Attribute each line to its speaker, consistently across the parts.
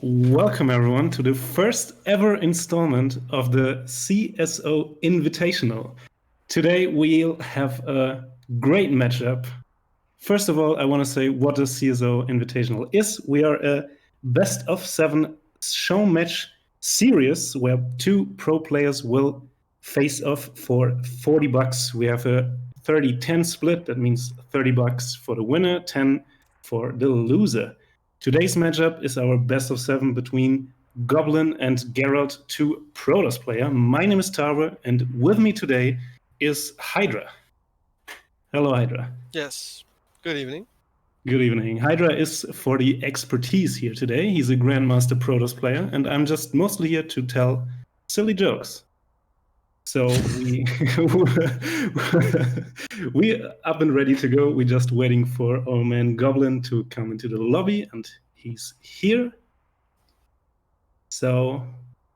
Speaker 1: Welcome everyone to the first ever installment of the CSO Invitational. Today we'll have a great matchup. First of all, I want to say what the CSO Invitational is. We are a best of 7 show match series where 2 pro players will face off for $40. We have a 30-10 split. That means $30 for the winner, 10 for the loser. Today's matchup is our best of 7 between Goblin and Geralt, 2 Protoss player. My name is Tarver, and with me today is Hydra. Hello, Hydra.
Speaker 2: Yes. Good evening.
Speaker 1: Good evening. Hydra is for the expertise here today. He's a Grandmaster Protoss player, and I'm just mostly here to tell silly jokes. So we up and ready to go. We're just waiting for our man Goblin to come into the lobby, and he's here. So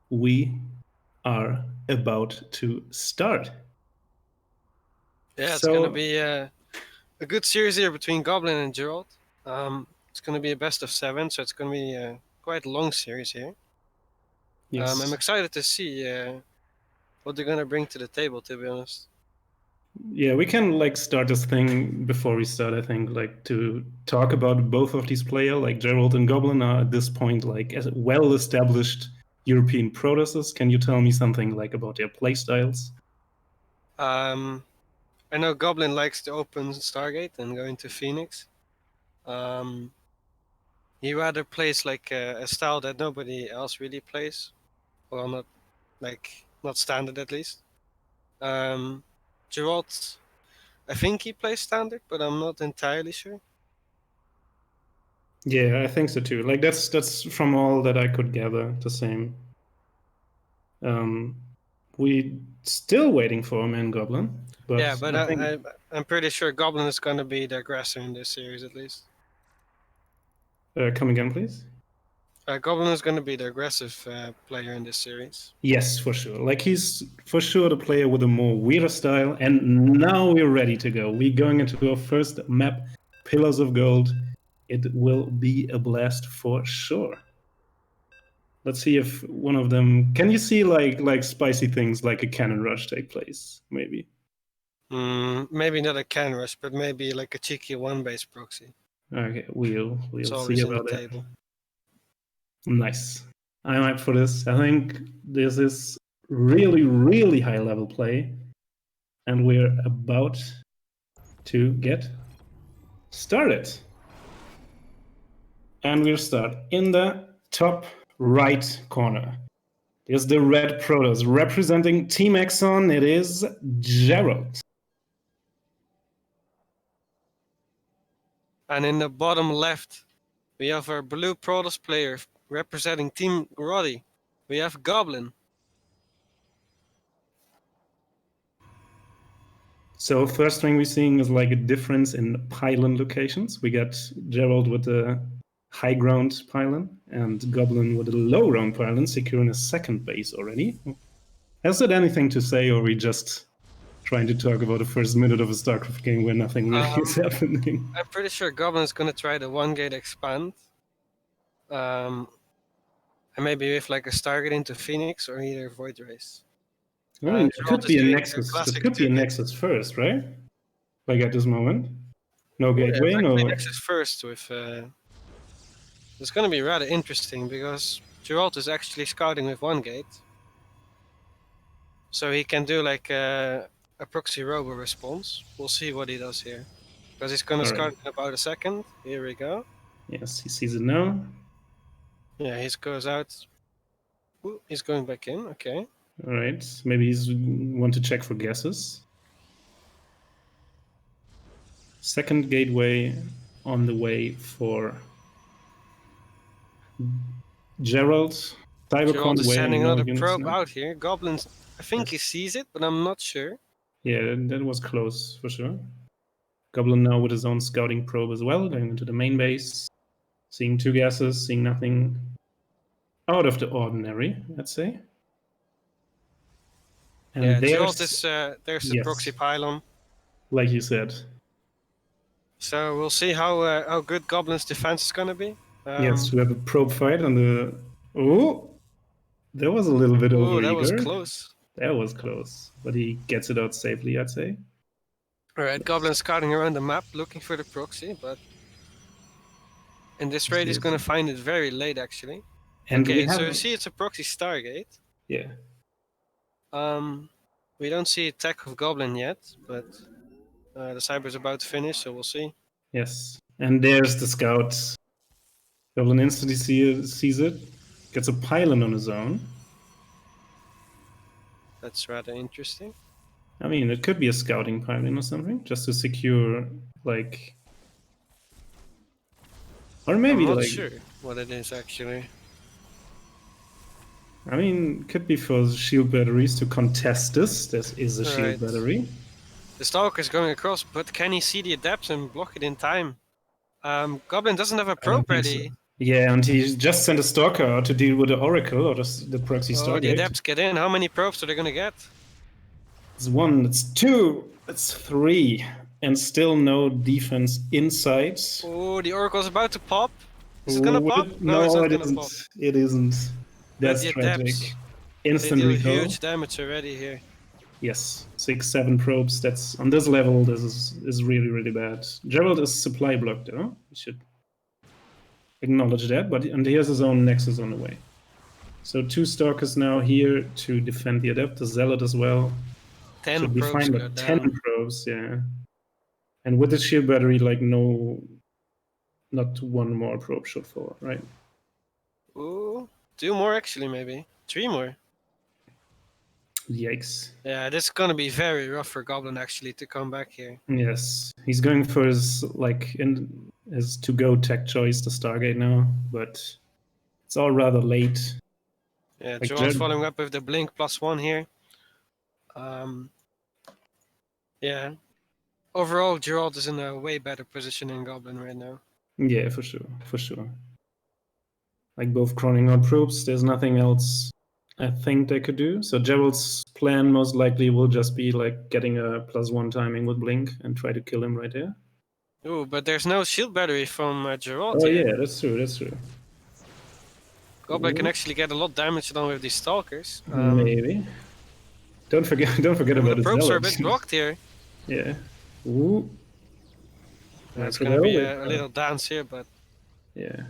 Speaker 1: we are about to start.
Speaker 2: Yeah, it's going to be a good series here between Goblin and Geralt. It's going to be a best of 7, so it's going to be quite a long series here.
Speaker 1: Yes.
Speaker 2: I'm excited to see what they're going to bring to the table, to be honest.
Speaker 1: Yeah, we can start this thing before we start, I think, to talk about both of these players. Geralt and Goblin are at this point as well-established European Protosses. Can you tell me something about their playstyles?
Speaker 2: I know Goblin likes to open Stargate and go into Phoenix. He rather plays a style that nobody else really plays. Well, not standard at least. Geralt, I think he plays standard, but I'm not entirely sure.
Speaker 1: Yeah, I think so too. That's from all that I could gather the same. We still waiting for a man Goblin. But
Speaker 2: yeah, but I'm pretty sure Goblin is going to be the aggressor in this series at least.
Speaker 1: Come again, please.
Speaker 2: Goblin is going to be the aggressive player in this series.
Speaker 1: Yes, for sure. He's for sure the player with a more weirder style. And now we're ready to go. We're going into our first map, Pillars of Gold. It will be a blast for sure. Let's see if one of them... Can you see like spicy things like a cannon rush take place, maybe?
Speaker 2: Maybe not a cannon rush, but maybe like a cheeky one-base proxy.
Speaker 1: Okay, we'll see about that.
Speaker 2: Table.
Speaker 1: Nice. I'm hyped for this. I think this is really, really high level play. And we're about to get started. And we'll start in the top right corner. There's the red Protoss representing Team Exxon. It is Geralt.
Speaker 2: And in the bottom left, we have our blue Protoss player representing Team Roddy. We have Goblin.
Speaker 1: So first thing we're seeing is a difference in pylon locations. We got Geralt with the high ground pylon and Goblin with a low ground pylon, securing a second base already. Has it anything to say, or are we just trying to talk about the first minute of a StarCraft game where nothing really is happening?
Speaker 2: I'm pretty sure Goblin is going to try the one gate expand. And maybe with a Stargate into Phoenix or either Void Race.
Speaker 1: I mean, it could be a Nexus. It could be a Nexus first, right? At this moment, no gateway, no.
Speaker 2: Nexus first with. It's going to be rather interesting because Geralt is actually scouting with one gate, so he can do a proxy robo response. We'll see what he does here, because he's going to scout in about a second. Here we go.
Speaker 1: Yes, he sees it now.
Speaker 2: Yeah, he goes out. Ooh, he's going back in. Okay.
Speaker 1: All right, maybe he's want to check for guesses. Second gateway on the way for Geralt.
Speaker 2: Geralt is sending another probe out here. Goblins, I think he sees it, but I'm not sure.
Speaker 1: Yeah, that was close for sure. Goblin now with his own scouting probe as well, going into the main base. Seeing 2 gases, seeing nothing out of the ordinary, let's say.
Speaker 2: And yeah, Geralt is there's the proxy pylon.
Speaker 1: Like you said.
Speaker 2: So we'll see how good Goblin's defense is going to be.
Speaker 1: Yes, we have a probe fight on the... Oh! That was a little bit
Speaker 2: Oh, that was
Speaker 1: overeager.
Speaker 2: close.
Speaker 1: That was close. But he gets it out safely, I'd say.
Speaker 2: Alright, Goblin scouting around the map looking for the proxy, but in this raid he's gonna find it very late actually.
Speaker 1: And we
Speaker 2: Okay, so you
Speaker 1: have...
Speaker 2: see it's a proxy Stargate.
Speaker 1: Yeah.
Speaker 2: We don't see attack of Goblin yet, but the Cyber's about to finish, so we'll see.
Speaker 1: Yes. And there's the scout. Goblin instantly sees it. Gets a pylon on his own.
Speaker 2: That's rather interesting.
Speaker 1: I mean, it could be a scouting pylon or something, just to secure, like... Or maybe,
Speaker 2: I'm not
Speaker 1: like...
Speaker 2: sure what it is actually.
Speaker 1: I mean, could be for shield batteries to contest this. This is a shield
Speaker 2: Right.
Speaker 1: battery.
Speaker 2: The Stalker's going across, but can he see the adepts and block it in time? Goblin doesn't have a
Speaker 1: I don't
Speaker 2: probe
Speaker 1: think
Speaker 2: ready.
Speaker 1: so. Yeah, and he just sent a stalker out to deal with the Oracle or the proxy
Speaker 2: Oh, the
Speaker 1: Stargate.
Speaker 2: adepts get in. How many probes are they gonna get?
Speaker 1: It's 1, it's 2, it's 3, and still no defense inside.
Speaker 2: Oh, the Oracle's about to pop. Is it gonna pop? No, it's
Speaker 1: No,
Speaker 2: not
Speaker 1: it
Speaker 2: gonna
Speaker 1: isn't.
Speaker 2: pop.
Speaker 1: It isn't.
Speaker 2: But
Speaker 1: That's
Speaker 2: the
Speaker 1: tragic.
Speaker 2: adepts, they
Speaker 1: Instant
Speaker 2: deal
Speaker 1: recall.
Speaker 2: huge damage already here.
Speaker 1: Yes, 6, 7 probes. That's on this level. This is really, really bad. Gerald is supply blocked, though. We should acknowledge that. And he has his own nexus on the way. So 2 stalkers now here to defend the adept. The zealot as well.
Speaker 2: 10
Speaker 1: Should be
Speaker 2: probes
Speaker 1: fine,
Speaker 2: go
Speaker 1: but
Speaker 2: down.
Speaker 1: 10 probes, yeah. And with the shield battery, like no, not 1 more probe should fall, right?
Speaker 2: Ooh, 2 more actually, maybe 3 more.
Speaker 1: Yikes.
Speaker 2: Yeah, this is gonna be very rough for Goblin actually to come back here.
Speaker 1: Yes, he's going for his his to-go tech choice, the Stargate now, but it's all rather late.
Speaker 2: Yeah,
Speaker 1: Like
Speaker 2: Gerald's following up with the blink +1 here. Yeah. Overall, Gerald is in a way better position than Goblin right now.
Speaker 1: Yeah, for sure, for sure. Like both chroning out probes, there's nothing else I think they could do. So Gerald's plan most likely will just be like getting a +1 timing with blink and try to kill him right there.
Speaker 2: Ooh, but there's no shield battery from Gerald
Speaker 1: Oh
Speaker 2: here.
Speaker 1: yeah, that's true, that's true.
Speaker 2: Goblin can actually get a lot of damage done with these stalkers.
Speaker 1: Maybe. Don't forget about
Speaker 2: the probes
Speaker 1: zealot.
Speaker 2: are a bit blocked here.
Speaker 1: Yeah. Ooh.
Speaker 2: It's gonna be a little dance here, but
Speaker 1: yeah.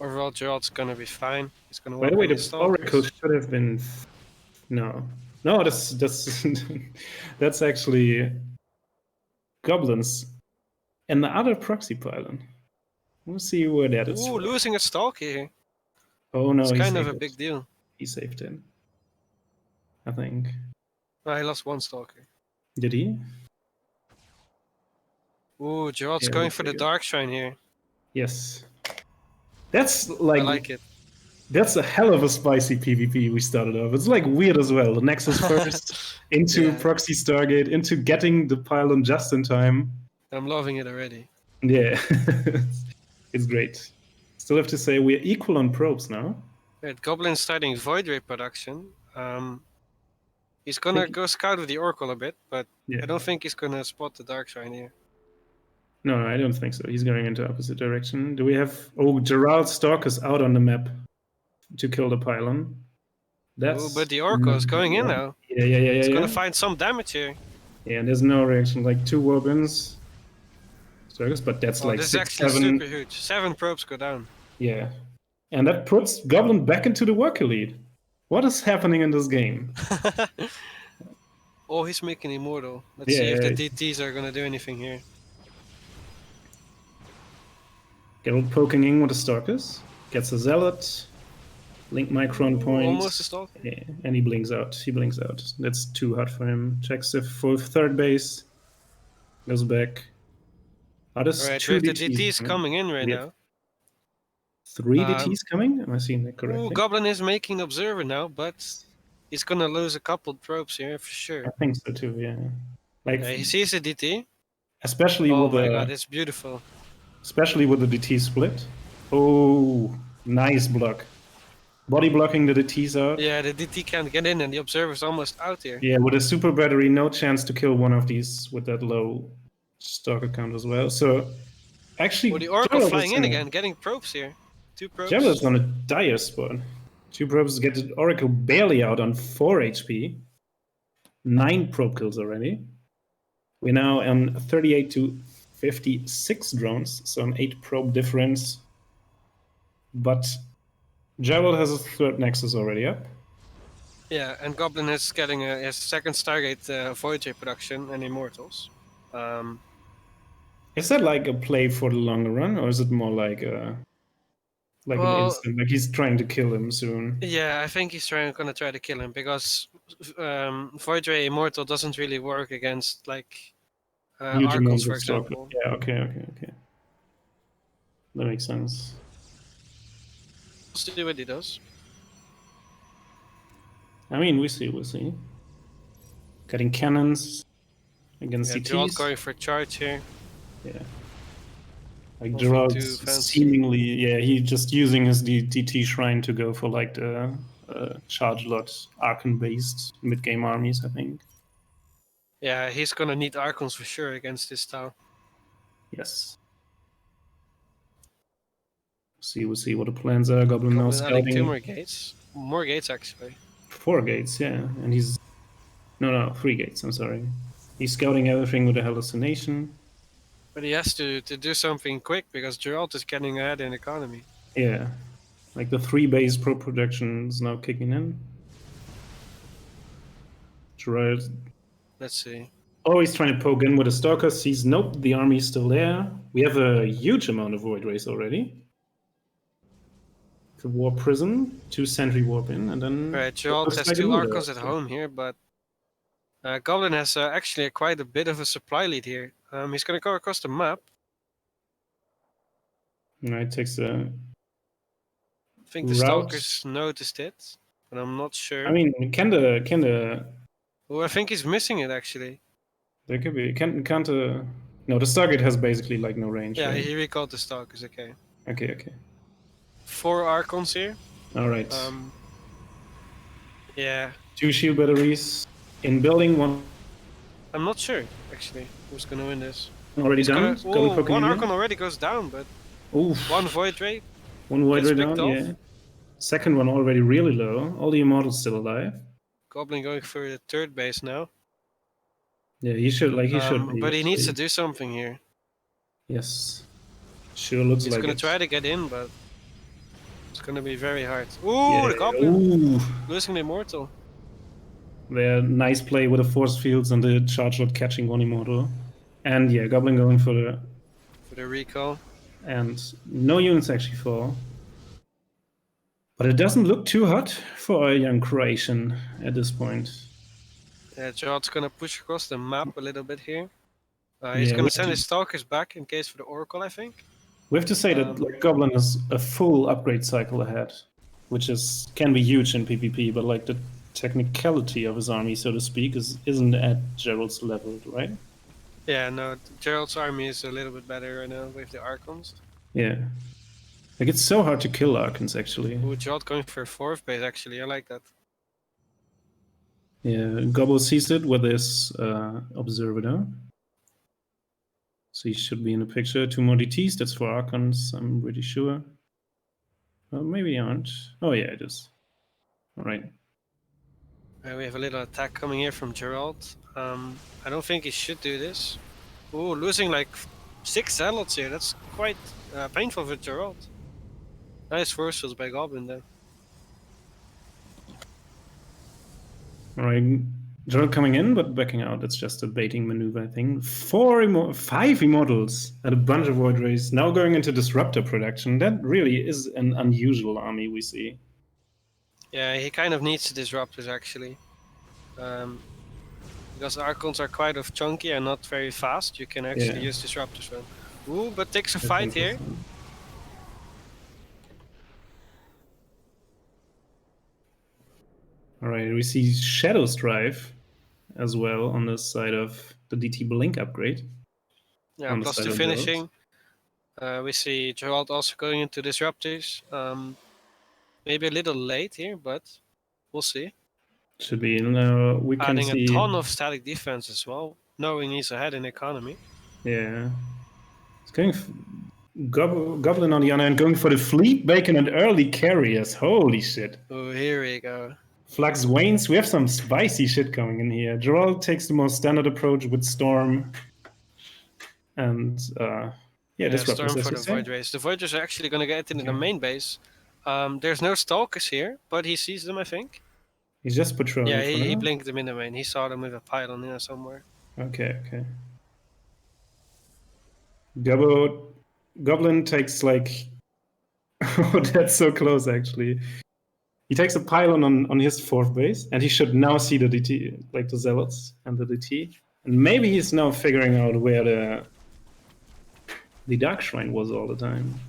Speaker 2: overall Gerald's gonna be fine. He's gonna
Speaker 1: By the
Speaker 2: work
Speaker 1: way,
Speaker 2: on his
Speaker 1: the Oracle
Speaker 2: stalkers.
Speaker 1: should have been no. That's that's actually goblins and the other proxy pylon. We'll see where that is.
Speaker 2: Ooh, losing a stalker here.
Speaker 1: Oh no,
Speaker 2: It's
Speaker 1: he
Speaker 2: kind of
Speaker 1: saved
Speaker 2: a
Speaker 1: it.
Speaker 2: big deal.
Speaker 1: He saved it. I think.
Speaker 2: Oh, he lost 1 stalker.
Speaker 1: Did he?
Speaker 2: Ooh, Gerald's
Speaker 1: Yeah,
Speaker 2: going
Speaker 1: we'll
Speaker 2: for the
Speaker 1: figure.
Speaker 2: Dark Shrine here.
Speaker 1: Yes. That's
Speaker 2: I
Speaker 1: like
Speaker 2: like it.
Speaker 1: That's a hell of a spicy PvP we started off. It's like weird as well. The Nexus first, into
Speaker 2: Yeah.
Speaker 1: proxy Stargate, into getting the pylon just in time.
Speaker 2: I'm loving it already.
Speaker 1: Yeah, it's great. Still have to say we're equal on probes now.
Speaker 2: Right, Goblin's starting Void Ray production. He's gonna go scout with the Oracle a bit, but
Speaker 1: Yeah.
Speaker 2: I don't think he's gonna spot the Dark Shrine here.
Speaker 1: No, I don't think so. He's going into opposite direction. Do we have... Oh, Gerald Stalker's out on the map to kill the pylon.
Speaker 2: Ooh, but the Oracle is going in now.
Speaker 1: Yeah.
Speaker 2: He's gonna find some damage here.
Speaker 1: Yeah, and there's no reaction. Like 2 weapons. But that's like
Speaker 2: this is
Speaker 1: 6,
Speaker 2: actually
Speaker 1: 7.
Speaker 2: super huge. 7 probes go down.
Speaker 1: Yeah. And that puts Goblin back into the worker lead. What is happening in this game?
Speaker 2: Oh, he's making immortal. Let's see if the DTs are gonna do anything here.
Speaker 1: Geralt poking in with the Stalkers. Gets a Zealot. Link Micron point.
Speaker 2: Almost a stalker.
Speaker 1: Yeah, and he blinks out. That's too hard for him. Checks if for third base. Goes back. There's
Speaker 2: Alright,
Speaker 1: 2
Speaker 2: we have the
Speaker 1: DTs
Speaker 2: DTs coming in right
Speaker 1: We have
Speaker 2: now.
Speaker 1: 3 DTs coming? Am I seeing that correctly?
Speaker 2: Ooh, Goblin is making Observer now, but he's gonna lose a couple probes here for sure.
Speaker 1: I think so too, yeah. Like
Speaker 2: He sees a DT.
Speaker 1: especially
Speaker 2: Oh
Speaker 1: with
Speaker 2: my god, it's beautiful.
Speaker 1: Especially with the DT split. Oh, nice block. Body blocking the DTs out.
Speaker 2: Yeah, the DT can't get in and the Observer's almost out here.
Speaker 1: Yeah, with a super battery, no chance to kill one of these with that low stalker count as well. So actually,
Speaker 2: Oh, the Oracle flying in again, getting probes here. 2
Speaker 1: Gerald's
Speaker 2: probes.
Speaker 1: on a dire spot. 2 probes get the Oracle barely out on 4 HP. 9 probe kills already. We're now on 38 to 56 drones, so an 8 probe difference. But Gerald has a third Nexus already up.
Speaker 2: Yeah, and Goblin is getting his second Stargate Voyager production and Immortals.
Speaker 1: Is that like a play for the longer run, or is it more like an instant? Like he's trying to kill him soon.
Speaker 2: Yeah, I think he's gonna try to kill him because Voyager Immortal doesn't really work against like
Speaker 1: Huge
Speaker 2: Archons,
Speaker 1: amounts
Speaker 2: for
Speaker 1: of stock.
Speaker 2: example.
Speaker 1: Yeah, okay. That makes sense.
Speaker 2: Let's see what he does.
Speaker 1: I mean, we'll see. Getting cannons against
Speaker 2: Gerald
Speaker 1: DTs.
Speaker 2: going for charge here.
Speaker 1: Yeah. Like
Speaker 2: Nothing
Speaker 1: Gerald's
Speaker 2: too fancy.
Speaker 1: seemingly, yeah, he's just using his DT shrine to go for like the charge lot Archon based mid game armies, I think.
Speaker 2: Yeah, he's gonna need Archons for sure against this style.
Speaker 1: Yes. We'll see what the plans are. Goblin now
Speaker 2: Adding 2
Speaker 1: scouting
Speaker 2: more gates. More gates actually.
Speaker 1: 4 gates, yeah, and he's no 3 gates. I'm sorry. He's scouting everything with a hallucination.
Speaker 2: But he has to do something quick because Gerald is getting ahead in economy.
Speaker 1: Yeah, like the 3 base pro production is now kicking in. Gerald.
Speaker 2: Let's see.
Speaker 1: Oh, he's trying to poke in with a stalker. Sees nope, the army's still there. We have a huge amount of void rays already. The warp prison, 2 sentry warp in, and then
Speaker 2: Right, Gerald has
Speaker 1: like
Speaker 2: 2 Archons at home here, but Goblin has actually quite a bit of a supply lead here. He's gonna go across the map.
Speaker 1: Right, takes a.
Speaker 2: I think the Stalkers noticed it, but I'm not sure.
Speaker 1: I mean, can the.
Speaker 2: Oh, I think he's missing it actually.
Speaker 1: There could be. Can't no, the Stargate has basically like no range.
Speaker 2: Yeah,
Speaker 1: right?
Speaker 2: he recalled the Stalkers. Okay.
Speaker 1: Okay.
Speaker 2: 4 Archons here.
Speaker 1: All right.
Speaker 2: Yeah.
Speaker 1: 2 shield batteries in building. 1.
Speaker 2: I'm not sure actually who's gonna win this.
Speaker 1: Already down.
Speaker 2: One Archon already goes down, but
Speaker 1: Oof.
Speaker 2: 1 Void Ray.
Speaker 1: 1 void ray down.
Speaker 2: Off.
Speaker 1: Yeah. Second one already really low. All the immortals still alive.
Speaker 2: Goblin going for the third base now.
Speaker 1: Yeah, he should be.
Speaker 2: But he needs to do something here.
Speaker 1: Yes. Sure looks
Speaker 2: He's
Speaker 1: like
Speaker 2: gonna
Speaker 1: it.
Speaker 2: try to get in, but it's gonna be very hard. Ooh,
Speaker 1: Yeah.
Speaker 2: the Goblin
Speaker 1: Ooh.
Speaker 2: losing the Immortal.
Speaker 1: There, nice play with the force fields and the charge lot catching 1 immortal. And yeah, Goblin going for
Speaker 2: the recall.
Speaker 1: And no units actually fall. But it doesn't look too hot for a young Croatian at this point.
Speaker 2: Yeah, Gerard's gonna push across the map a little bit here. He's gonna send his Stalkers back in case for the Oracle, I think.
Speaker 1: We have to say that like, Goblin is a full upgrade cycle ahead, which can be huge in PvP, but like the technicality of his army, so to speak, isn't at Gerald's level, right?
Speaker 2: Yeah, no, Gerald's army is a little bit better right now with the Archons.
Speaker 1: Yeah. Like, it's so hard to kill Archons, actually.
Speaker 2: Ooh, Gerald going for a 4th base, actually. I like that.
Speaker 1: Yeah, Gobble sees it with his Observer. So he should be in the picture. 2 more DTs, that's for Archons, I'm pretty sure. Well, maybe they aren't. Oh, yeah, it is. All right.
Speaker 2: We have a little attack coming here from Gerald. I don't think he should do this. Ooh, losing like 6 zealots here. That's quite painful for Gerald. Nice force fields by Goblin there.
Speaker 1: All right, Gerald coming in, but backing out. That's just a baiting maneuver, I think. 5 Immortals and a bunch of Void Rays. Now going into Disruptor production. That really is an unusual army we see.
Speaker 2: Yeah, he kind of needs the Disruptors, actually. Because Archons are quite chunky and not very fast. You can actually use Disruptors for them. Ooh, but takes a fight here.
Speaker 1: All right, we see Shadow Strife as well on the side of the DT Blink upgrade.
Speaker 2: Yeah, +2 finishing. We see Gerald also going into Disruptors. Maybe a little late here, but we'll see.
Speaker 1: Should be. We can
Speaker 2: adding
Speaker 1: see
Speaker 2: a ton of static defense as well, knowing he's ahead in economy.
Speaker 1: Yeah. It's going Goblin on the other hand going for the fleet bacon and early carriers. Holy shit.
Speaker 2: Oh, here we go.
Speaker 1: Flux Wanes. We have some spicy shit coming in here. Gerald takes the more standard approach with Storm. And yeah, Disruptors,
Speaker 2: Storm
Speaker 1: as
Speaker 2: for
Speaker 1: you
Speaker 2: the
Speaker 1: say.
Speaker 2: Void Rays. The Void Rays are actually going to get into the
Speaker 1: Okay.
Speaker 2: main base. There's no Stalkers here, but he sees them, I think.
Speaker 1: He's just patrolling
Speaker 2: Yeah,
Speaker 1: for
Speaker 2: he
Speaker 1: now.
Speaker 2: blinked them in the main. He saw them with a pylon here somewhere.
Speaker 1: Okay. Goblin takes like oh, that's so close actually. He takes a pylon on his fourth base, and he should now see the DT, like the zealots and the DT. And maybe he's now figuring out where the Dark Shrine was all the time.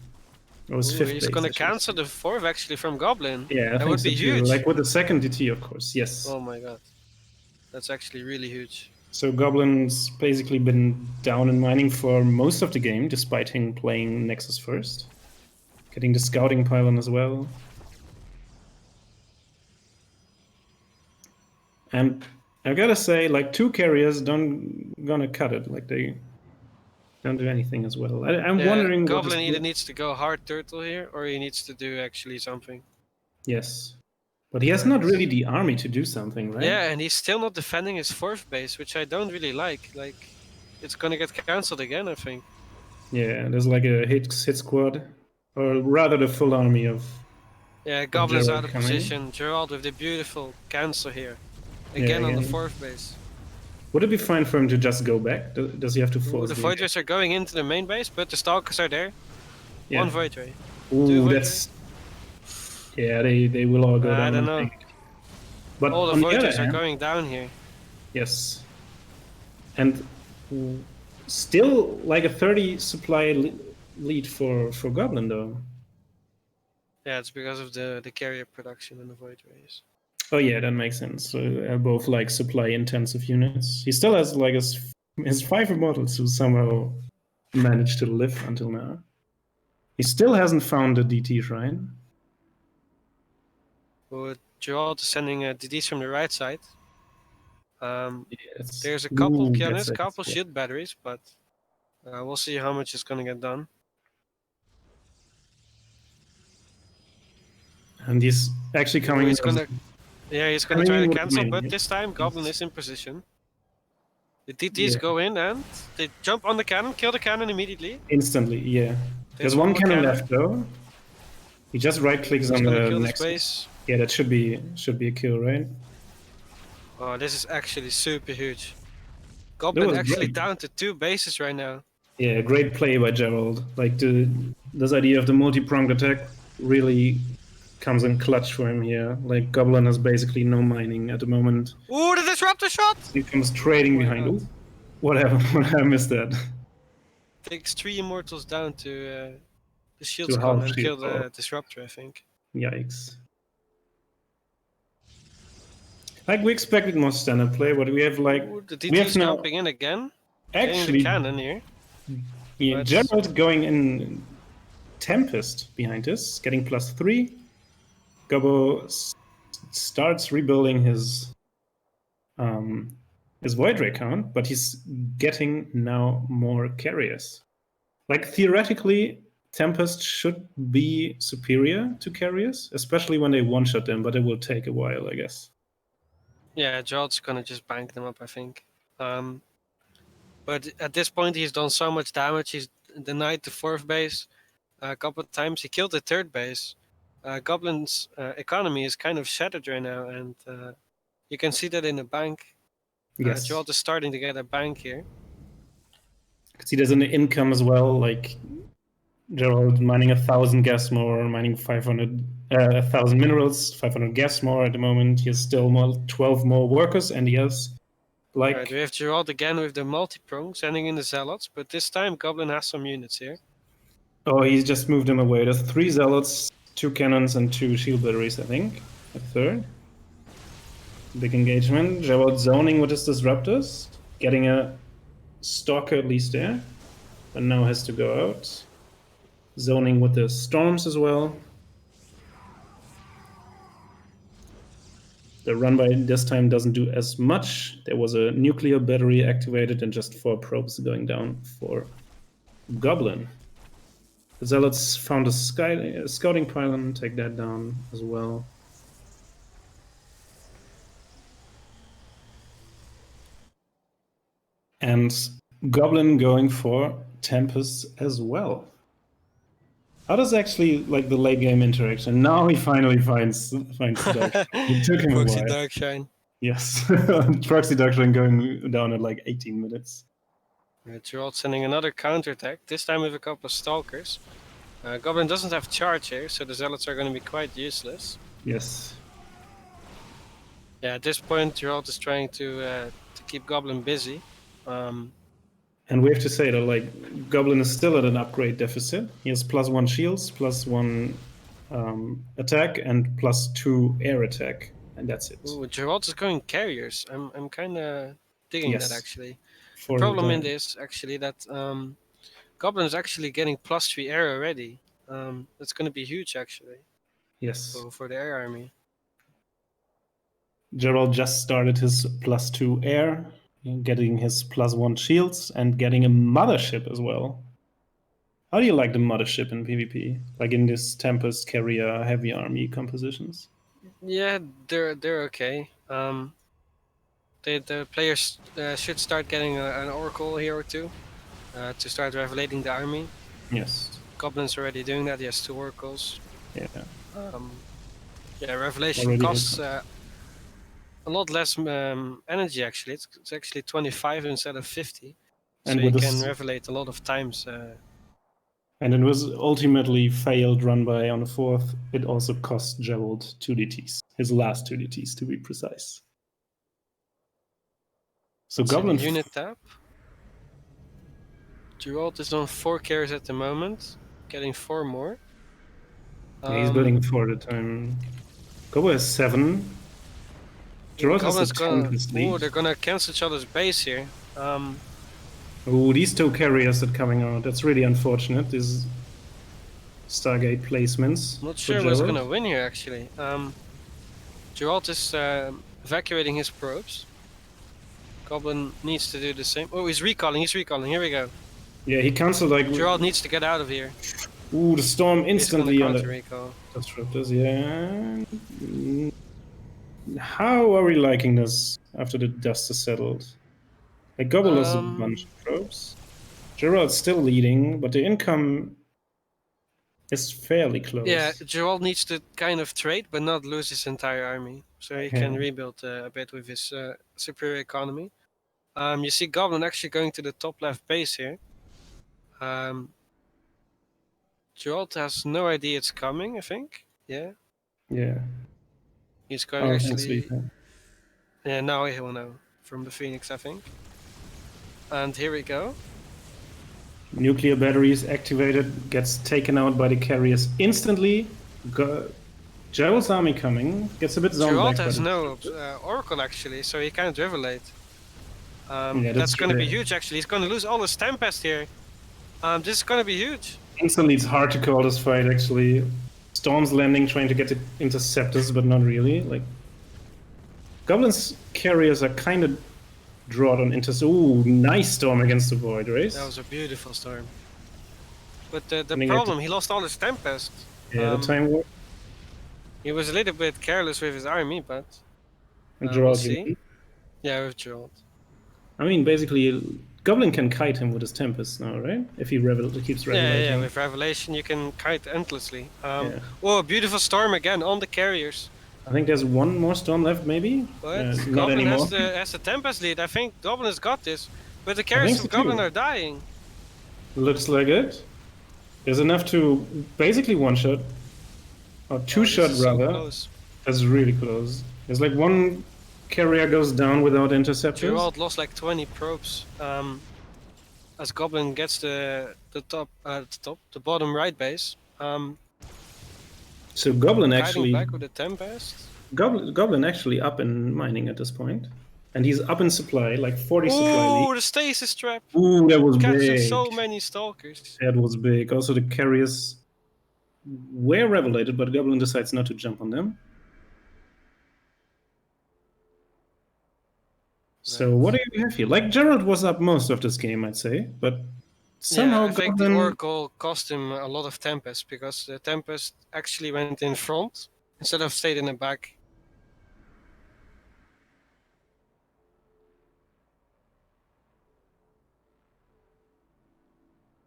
Speaker 1: Or was fifth
Speaker 2: He's
Speaker 1: base.
Speaker 2: going to cancel the fourth actually from Goblin.
Speaker 1: Yeah, I
Speaker 2: that
Speaker 1: think
Speaker 2: would
Speaker 1: so
Speaker 2: be
Speaker 1: too.
Speaker 2: huge.
Speaker 1: Like with the second DT, of course. Yes.
Speaker 2: Oh my god. That's actually really huge.
Speaker 1: So Goblin's basically been down in mining for most of the game, despite him playing Nexus first. Getting the scouting pylon as well. And I gotta say, like, two carriers gonna cut it. Like, they don't do anything as well. I'm wondering
Speaker 2: Goblin
Speaker 1: what
Speaker 2: either needs to go hard turtle here, or he needs to do actually something.
Speaker 1: Yes. But he has not really the army to do something, right?
Speaker 2: Yeah, and he's still not defending his fourth base, which I don't really like. Like, it's gonna get cancelled again, I think.
Speaker 1: Yeah, there's like a hit squad, or rather the full army of.
Speaker 2: Yeah, Goblin's
Speaker 1: Gerald
Speaker 2: out of
Speaker 1: coming.
Speaker 2: position. Gerald with the beautiful cancel here. Again on the fourth base.
Speaker 1: Would it be fine for him to just go back? Does he have to force
Speaker 2: the Void Rays are going into the main base, but the Stalkers are there.
Speaker 1: Yeah.
Speaker 2: One Void Ray.
Speaker 1: Ooh, that's. Yeah, they will all go down.
Speaker 2: I don't know.
Speaker 1: But
Speaker 2: all the Void Rays are going down here.
Speaker 1: Yes. And still like a 30 supply lead for Goblin, though.
Speaker 2: Yeah, it's because of the carrier production and the Void Rays.
Speaker 1: Oh yeah, that makes sense. So both like supply intensive units. He still has like his 5 immortals who somehow managed to live until now. He still hasn't found the DT shrine.
Speaker 2: Well, Gerald is sending DDs from the right side.
Speaker 1: Yes.
Speaker 2: There's a couple cannons, couple shield batteries, but we'll see how much is gonna get done.
Speaker 1: And he's actually coming.
Speaker 2: He's gonna try to cancel, but this time Goblin is in position. The DTs go in and they jump on the cannon, kill the cannon immediately.
Speaker 1: Instantly, yeah. There's one cannon left though. He just right clicks on the next base. Yeah, that should be a kill, right?
Speaker 2: Oh, this is actually super huge. Goblin actually down to 2 bases right now.
Speaker 1: Yeah, great play by Gerald. Like this idea of the multi-pronged attack really comes in clutch for him here. Like Goblin has basically no mining at the moment.
Speaker 2: Ooh, the disruptor shot!
Speaker 1: He comes trading behind. Ooh, what happened? I missed that.
Speaker 2: Takes 3 immortals down to the shields come and kill the disruptor, I think.
Speaker 1: Yikes. Like we expected more standard play, but we have like
Speaker 2: the DT is jumping in again.
Speaker 1: Actually,
Speaker 2: the cannon here.
Speaker 1: Yeah, Gerald going in Tempest behind us, getting +3. Gobbo starts rebuilding his Void Ray count, but he's getting now more carriers. Like theoretically, Tempest should be superior to carriers, especially when they one-shot them, but it will take a while, I guess.
Speaker 2: Yeah, Gerald's gonna just bank them up, I think. But at this point, he's done so much damage. He's denied the 4th base a couple of times. He killed the 3rd base. Goblin's economy is kind of shattered right now, and you can see that in the bank.
Speaker 1: Yes.
Speaker 2: Gerald is starting to get a bank here.
Speaker 1: You can see there's an income as well, like Gerald mining 1,000 gas more, mining 1,000 minerals, 500 gas more at the moment. He has still 12 more workers, and he has like.
Speaker 2: Right, we have Gerald again with the multi-prong, sending in the zealots, but this time Goblin has some units here.
Speaker 1: Oh, he's just moved them away. There's 3 zealots, 2 cannons, and 2 shield batteries, I think. A 3rd. Big engagement. Gerald zoning with his disruptors, getting a stalker at least there, and now has to go out. Zoning with the storms as well. The run by this time doesn't do as much. There was a nuclear battery activated and just 4 probes going down for Goblin. The Zealots found a scouting pylon, take that down as well. And Goblin going for Tempest as well. How does actually like the late game interaction? Now he finally finds Dark. It took him a
Speaker 2: Proxy
Speaker 1: while.
Speaker 2: Darkshine.
Speaker 1: Yes, Proxy Darkshine going down at like 18 minutes.
Speaker 2: Gerald sending another counterattack, this time with a couple of Stalkers. Goblin doesn't have charge here, so the Zealots are going to be quite useless.
Speaker 1: Yes.
Speaker 2: Yeah, at this point, Gerald is trying to keep Goblin busy.
Speaker 1: And we have to say that like Goblin is still at an upgrade deficit. He has +1 shields, +1 attack, and +2 air attack, and that's it.
Speaker 2: Ooh, Gerald is going carriers. I'm kind of digging that
Speaker 1: Yes.
Speaker 2: actually. The
Speaker 1: For
Speaker 2: problem in
Speaker 1: the
Speaker 2: this actually that Goblin is actually getting +3 air already. That's going to be huge actually.
Speaker 1: yes.
Speaker 2: For the air army.
Speaker 1: Gerald just started his +2 air, getting his +1 shields, and getting a mothership as well. How do you like the mothership in PvP? Like in this Tempest carrier heavy army compositions?
Speaker 2: Yeah, they're okay. The players should start getting an Oracle here or two to start revelating the army.
Speaker 1: Yes.
Speaker 2: Goblin's already doing that. He has 2 Oracles.
Speaker 1: Yeah.
Speaker 2: Yeah, revelation
Speaker 1: Already
Speaker 2: costs a lot less energy actually. It's actually 25 instead of 50.
Speaker 1: And
Speaker 2: So
Speaker 1: with
Speaker 2: you can
Speaker 1: this,
Speaker 2: revelate a lot of times.
Speaker 1: and it was ultimately failed run by on the 4th. It also cost Gerald 2 DTs, his last 2 DTs to be precise. So Goblin
Speaker 2: unit tab. Gerald is on 4 carriers at the moment, getting 4 more.
Speaker 1: Yeah, he's building 4 at a time. Gobo has 7. Gerald has a 10
Speaker 2: Oh, they're gonna cancel each other's base here.
Speaker 1: Oh, these 2 carriers that are coming out. That's really unfortunate. These Stargate placements.
Speaker 2: I'm not sure who's gonna win here actually. Gerald is evacuating his probes. Goblin needs to do the same. Oh, he's recalling. Here we go.
Speaker 1: Yeah, he cancelled like.
Speaker 2: Gerald needs to get out of here.
Speaker 1: Ooh, the storm instantly on the
Speaker 2: recall.
Speaker 1: disruptors. Yeah. How are we liking this after the dust is settled? Like Gobble lost a bunch of probes. Gerald's still leading, but the income is fairly close.
Speaker 2: Yeah, Gerald needs to kind of trade, but not lose his entire army, so he can rebuild a bit with his superior economy. You see Goblin actually going to the top left base here. Gerald has no idea it's coming, I think. Yeah.
Speaker 1: Yeah.
Speaker 2: He's going actually. Yeah, now he will know from the Phoenix, I think. And here we go.
Speaker 1: Nuclear batteries activated, gets taken out by the carriers instantly. Gerald's army coming, gets a bit zoned
Speaker 2: Gerald
Speaker 1: back.
Speaker 2: has no Oracle actually, so he can't revelate. That's going to be huge actually. He's going to lose all his Tempest here. This is going to be huge.
Speaker 1: Instantly, it's hard to call this fight actually. Storm's landing, trying to get the interceptors, but not really. Like Goblin's carriers are kind of drawed on intercept. Ooh, nice storm against the Void Race.
Speaker 2: That was a beautiful storm. But the problem, he lost all his Tempest.
Speaker 1: Yeah, the time war.
Speaker 2: He was a little bit careless with his army, but
Speaker 1: we'll see.
Speaker 2: Yeah, with Gerald.
Speaker 1: I mean, basically, Goblin can kite him with his Tempest now, right? If he keeps revelating.
Speaker 2: Yeah, with Revelation you can kite endlessly. Oh, beautiful storm again on the carriers.
Speaker 1: I think there's one more storm left, maybe?
Speaker 2: But Goblin has the Tempest lead. I think Goblin has got this. But the carriers of Goblin are dying.
Speaker 1: Looks like it. There's enough to basically one-shot. Or two-shot, rather.
Speaker 2: So close.
Speaker 1: That's really close. There's like one carrier goes down without interceptors.
Speaker 2: Gerald lost like 20 probes. As Goblin gets the bottom right base.
Speaker 1: So Goblin actually
Speaker 2: back with the Tempest.
Speaker 1: Goblin actually up in mining at this point, and he's up in supply, like 40 supply.
Speaker 2: Oh, the stasis trap!
Speaker 1: Ooh, that was
Speaker 2: catching
Speaker 1: big.
Speaker 2: So many stalkers.
Speaker 1: That was big. Also, the carriers were revelated, but Goblin decides not to jump on them. So what do you have here? Like Gerald was up most of this game, I'd say, but Somehow
Speaker 2: I think the
Speaker 1: Goblin.
Speaker 2: Oracle cost him a lot of Tempest because the Tempest actually went in front instead of stayed in the back.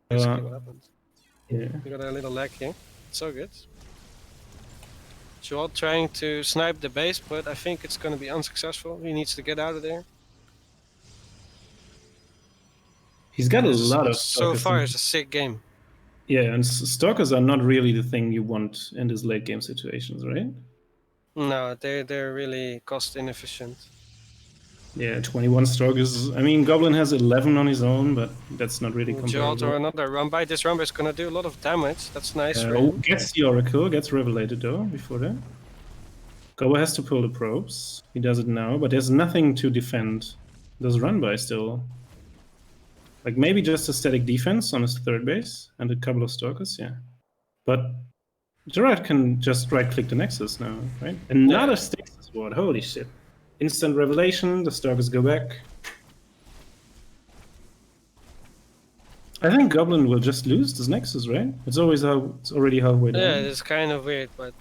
Speaker 2: Basically, what happened.
Speaker 1: Yeah.
Speaker 2: We got a little lag here. So good. Joel trying to snipe the base, but I think it's going to be unsuccessful. He needs to get out of there.
Speaker 1: He's got a
Speaker 2: This
Speaker 1: lot of
Speaker 2: so
Speaker 1: stalkers.
Speaker 2: far is a sick game.
Speaker 1: Yeah, and stalkers are not really the thing you want in these late game situations, right?
Speaker 2: No, they're really cost inefficient.
Speaker 1: Yeah, 21 stalkers. I mean, Goblin has 11 on his own, but that's not really
Speaker 2: Joel or
Speaker 1: comparable.
Speaker 2: another run by. This run by is going to do a lot of damage. That's nice for him.
Speaker 1: Gets the Oracle, gets Revelated though, before that. Gobo has to pull the probes. He does it now, but there's nothing to defend. Does run by still. Like maybe just a static defense on his third base and a couple of stalkers, yeah. But Gerard can just right-click the Nexus now, right? Another Stasis Ward, holy shit. Instant Revelation, the stalkers go back. I think Goblin will just lose this Nexus, right? It's already halfway down.
Speaker 2: Yeah, it's kind of weird, but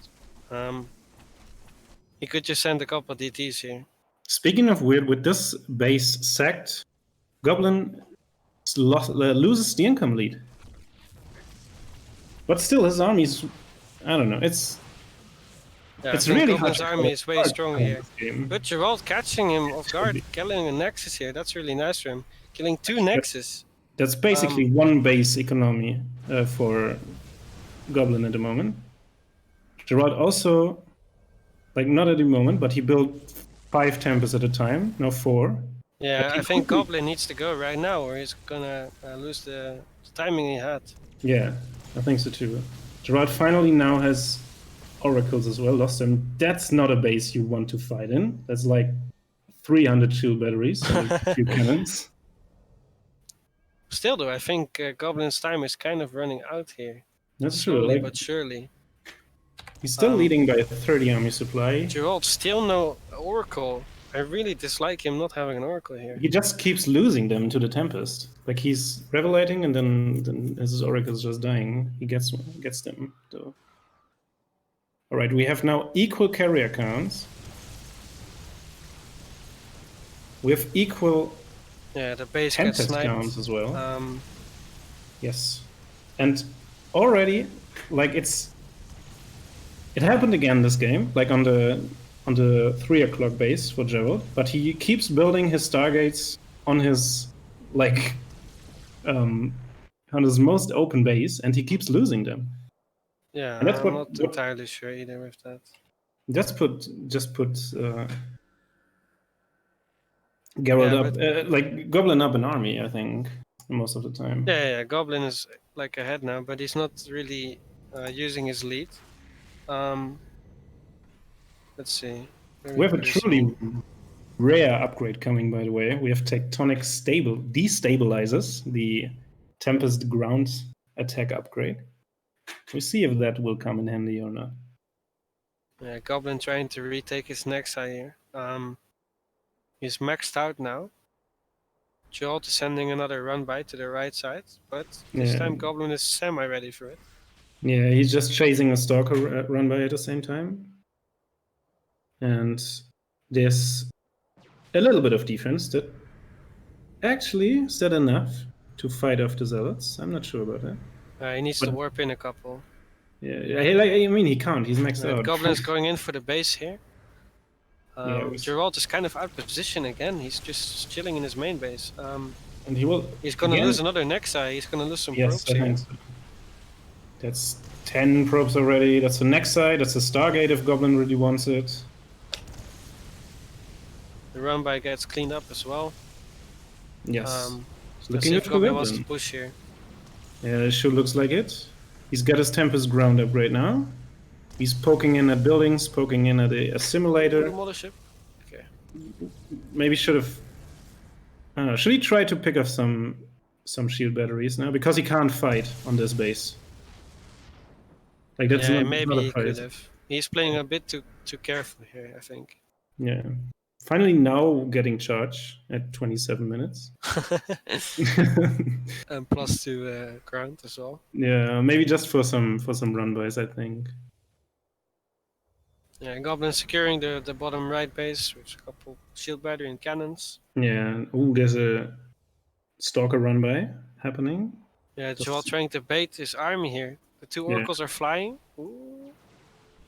Speaker 2: he could just send a couple of DTs here.
Speaker 1: Speaking of weird, with this base sacked, Goblin loses the income lead. But still, his army's, I don't know, it's really hard.
Speaker 2: Goblin's army is way stronger here. But Gerald catching him off guard, killing a Nexus here, that's really nice for him. Killing two Nexus.
Speaker 1: That's basically one base economy for Goblin at the moment. Gerard also, like not at the moment, but he built 5 Tempest at a time, no 4.
Speaker 2: Yeah, I think Goblin needs to go right now or he's gonna lose the timing he had.
Speaker 1: Yeah, I think so too. Gerard finally now has Oracles as well, lost them. That's not a base you want to fight in. That's like 300 shield batteries and a few cannons.
Speaker 2: Still though, I think Goblin's time is kind of running out here.
Speaker 1: That's
Speaker 2: Slowly
Speaker 1: true. Like,
Speaker 2: but surely.
Speaker 1: he's still leading by 30 army supply.
Speaker 2: Gerald still no Oracle. I really dislike him not having an Oracle here.
Speaker 1: He just keeps losing them to the Tempest. Like he's revelating and then his Oracle's just dying. He gets them though. Alright, we have now equal carrier counts. We have equal
Speaker 2: the base
Speaker 1: Tempest
Speaker 2: gets sniped.
Speaker 1: counts as well. Yes. And already, like it happened again this game, like on the 3 o'clock base for Gerald, but he keeps building his Stargates on his on his most open base, and he keeps losing them.
Speaker 2: Yeah,
Speaker 1: and that's
Speaker 2: I'm not entirely sure either with that.
Speaker 1: Just put Gerald up, like Goblin up an army, I think, most of the time.
Speaker 2: Yeah, Goblin is like ahead now, but he's not really using his lead. Let's see.
Speaker 1: We have a truly rare upgrade coming, by the way. We have Tectonic Destabilizers, the Tempest ground attack upgrade. We'll see if that will come in handy or not.
Speaker 2: Yeah, Goblin trying to retake his Nexus here. He's maxed out now. Jolt is sending another run by to the right side, but this time Goblin is semi-ready for it.
Speaker 1: Yeah, he's just chasing a Stalker run by at the same time. And there's a little bit of defense that actually is that enough to fight off the Zealots? I'm not sure about that.
Speaker 2: He needs to warp in a couple.
Speaker 1: Yeah, I mean he can't. He's maxed out.
Speaker 2: Goblin's going in for the base here. Geralt is kind of out of position again. He's just chilling in his main base.
Speaker 1: And he's
Speaker 2: gonna lose another Nexus. He's gonna lose some probes here.
Speaker 1: So. That's 10 probes already. That's the Nexus. That's a Stargate if Goblin really wants it.
Speaker 2: The run by gets cleaned up as well.
Speaker 1: Yes.
Speaker 2: Looking if Goblin wants to push here.
Speaker 1: Yeah, it sure looks like it. He's got his Tempest ground up right now. He's poking in at buildings, poking in at a simulator.
Speaker 2: Mothership. Okay.
Speaker 1: Maybe should have. I don't know. Should he try to pick up some shield batteries now because he can't fight on this base? Like that's
Speaker 2: maybe he could have. He's playing a bit too careful here, I think.
Speaker 1: Yeah. Finally now getting charge at 27 minutes.
Speaker 2: And plus 2 ground as well.
Speaker 1: Yeah, maybe just for some run bys, I think.
Speaker 2: Yeah, Goblin securing the bottom right base with a couple shield battery and cannons.
Speaker 1: Yeah. Ooh, there's a stalker run by happening.
Speaker 2: Yeah, Joel trying to bait his army here. The 2
Speaker 1: Yeah.
Speaker 2: oracles are flying. Ooh.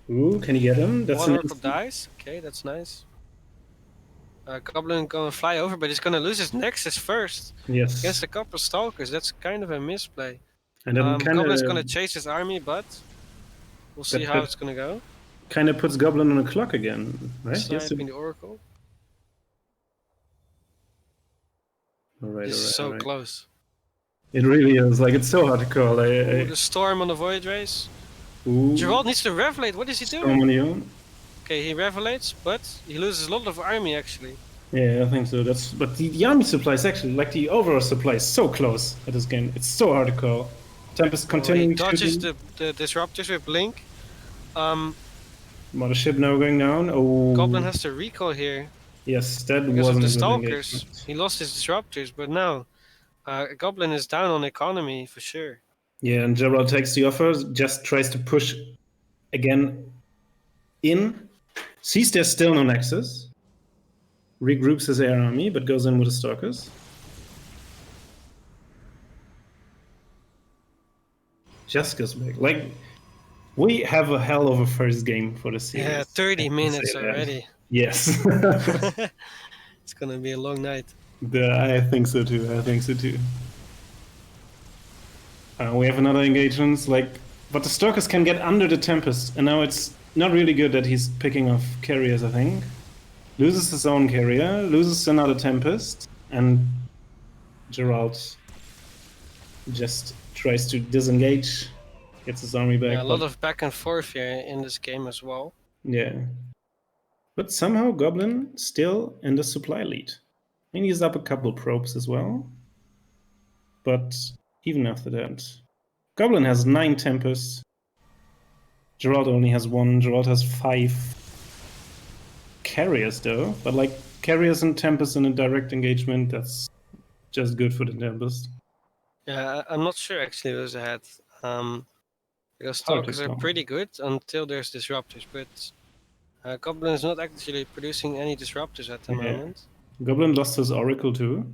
Speaker 1: Ooh, can you get him? That's
Speaker 2: One
Speaker 1: an
Speaker 2: oracle dies. Okay, that's nice. Goblin gonna fly over, but he's gonna lose his Nexus first
Speaker 1: yes.
Speaker 2: against a couple stalkers. That's kind of a misplay.
Speaker 1: And then
Speaker 2: Goblin's gonna chase his army, but we'll see how it's gonna go.
Speaker 1: Kind of puts Goblin on the clock again, right?
Speaker 2: Sniping the oracle.
Speaker 1: All right,
Speaker 2: This is so close.
Speaker 1: It really is. Like, it's so hard to call.
Speaker 2: The storm on the void race. Gerald needs to revelate. What is he doing?
Speaker 1: On you.
Speaker 2: Okay, he revelates, but he loses a lot of army actually.
Speaker 1: Yeah, I think so. But the army supply is actually, like, the overall supply is so close at this game. It's so hard to call. Tempest continuing.
Speaker 2: He dodges the disruptors with Blink.
Speaker 1: Mothership now going down. Oh.
Speaker 2: Goblin has to recall here.
Speaker 1: Yes, that
Speaker 2: because
Speaker 1: wasn't
Speaker 2: of the stalkers. He lost his disruptors, but now Goblin is down on economy for sure.
Speaker 1: Yeah, and Gerald takes the offer, just tries to push again in. Sees there's still no Nexus. Regroups his air army, but goes in with the stalkers. Just goes back. Like, we have a hell of a first game for the series.
Speaker 2: Yeah, 30 minutes already.
Speaker 1: Yes.
Speaker 2: It's gonna be a long night.
Speaker 1: I think so too. We have another engagement, but the stalkers can get under the Tempest, and now it's not really good that he's picking off carriers, I think. Loses his own carrier, loses another Tempest, and Gerald just tries to disengage, gets his army back.
Speaker 2: Yeah, a lot of back and forth here in this game as well.
Speaker 1: Yeah. But somehow Goblin still in the supply lead. I mean, he's up a couple probes as well. But even after that, Goblin has 9 Tempests. Gerald only has 1. Gerald has 5 carriers though. But like carriers and Tempest in a direct engagement, that's just good for the Tempest.
Speaker 2: Yeah, I'm not sure actually who's ahead. Because stalkers are pretty good until there's disruptors, but Goblin is not actually producing any disruptors at the moment.
Speaker 1: Goblin lost his Oracle too.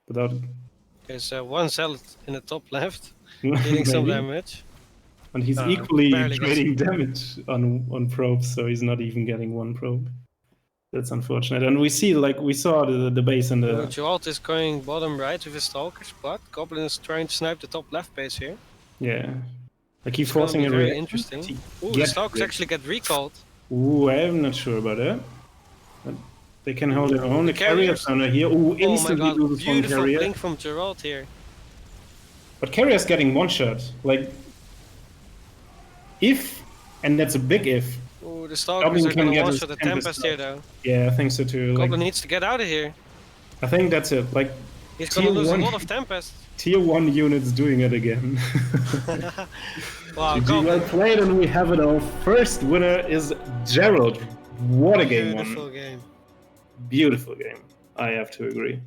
Speaker 2: There's one Zealot in the top left, dealing some damage.
Speaker 1: And he's equally trading damage on probes, so he's not even getting 1 probe. That's unfortunate. And we saw the base in the...
Speaker 2: Gerald is going bottom right with his stalkers, but Goblin is trying to snipe the top left base here.
Speaker 1: Yeah. Like he's forcing it.
Speaker 2: Very interesting. Ooh, the stalkers actually get recalled.
Speaker 1: Ooh, I'm not sure about that. But they can hold their own. The carriers are here. Ooh, instantly loses 1 carrier.
Speaker 2: Beautiful blink from Gerald here.
Speaker 1: But carrier's getting 1 shot. Like, if, and that's a big if.
Speaker 2: Ooh, the stalkers are gonna one shot the Tempest here though.
Speaker 1: Yeah, I think so too.
Speaker 2: Goblin needs to get out of here.
Speaker 1: I think that's it. Like,
Speaker 2: he's gonna lose a lot of Tempest.
Speaker 1: Tier 1 units doing it again.
Speaker 2: Wow,
Speaker 1: GG, well played, and we have it. Our first winner is Gerald. What a game!
Speaker 2: Beautiful game.
Speaker 1: Beautiful game. I have to agree.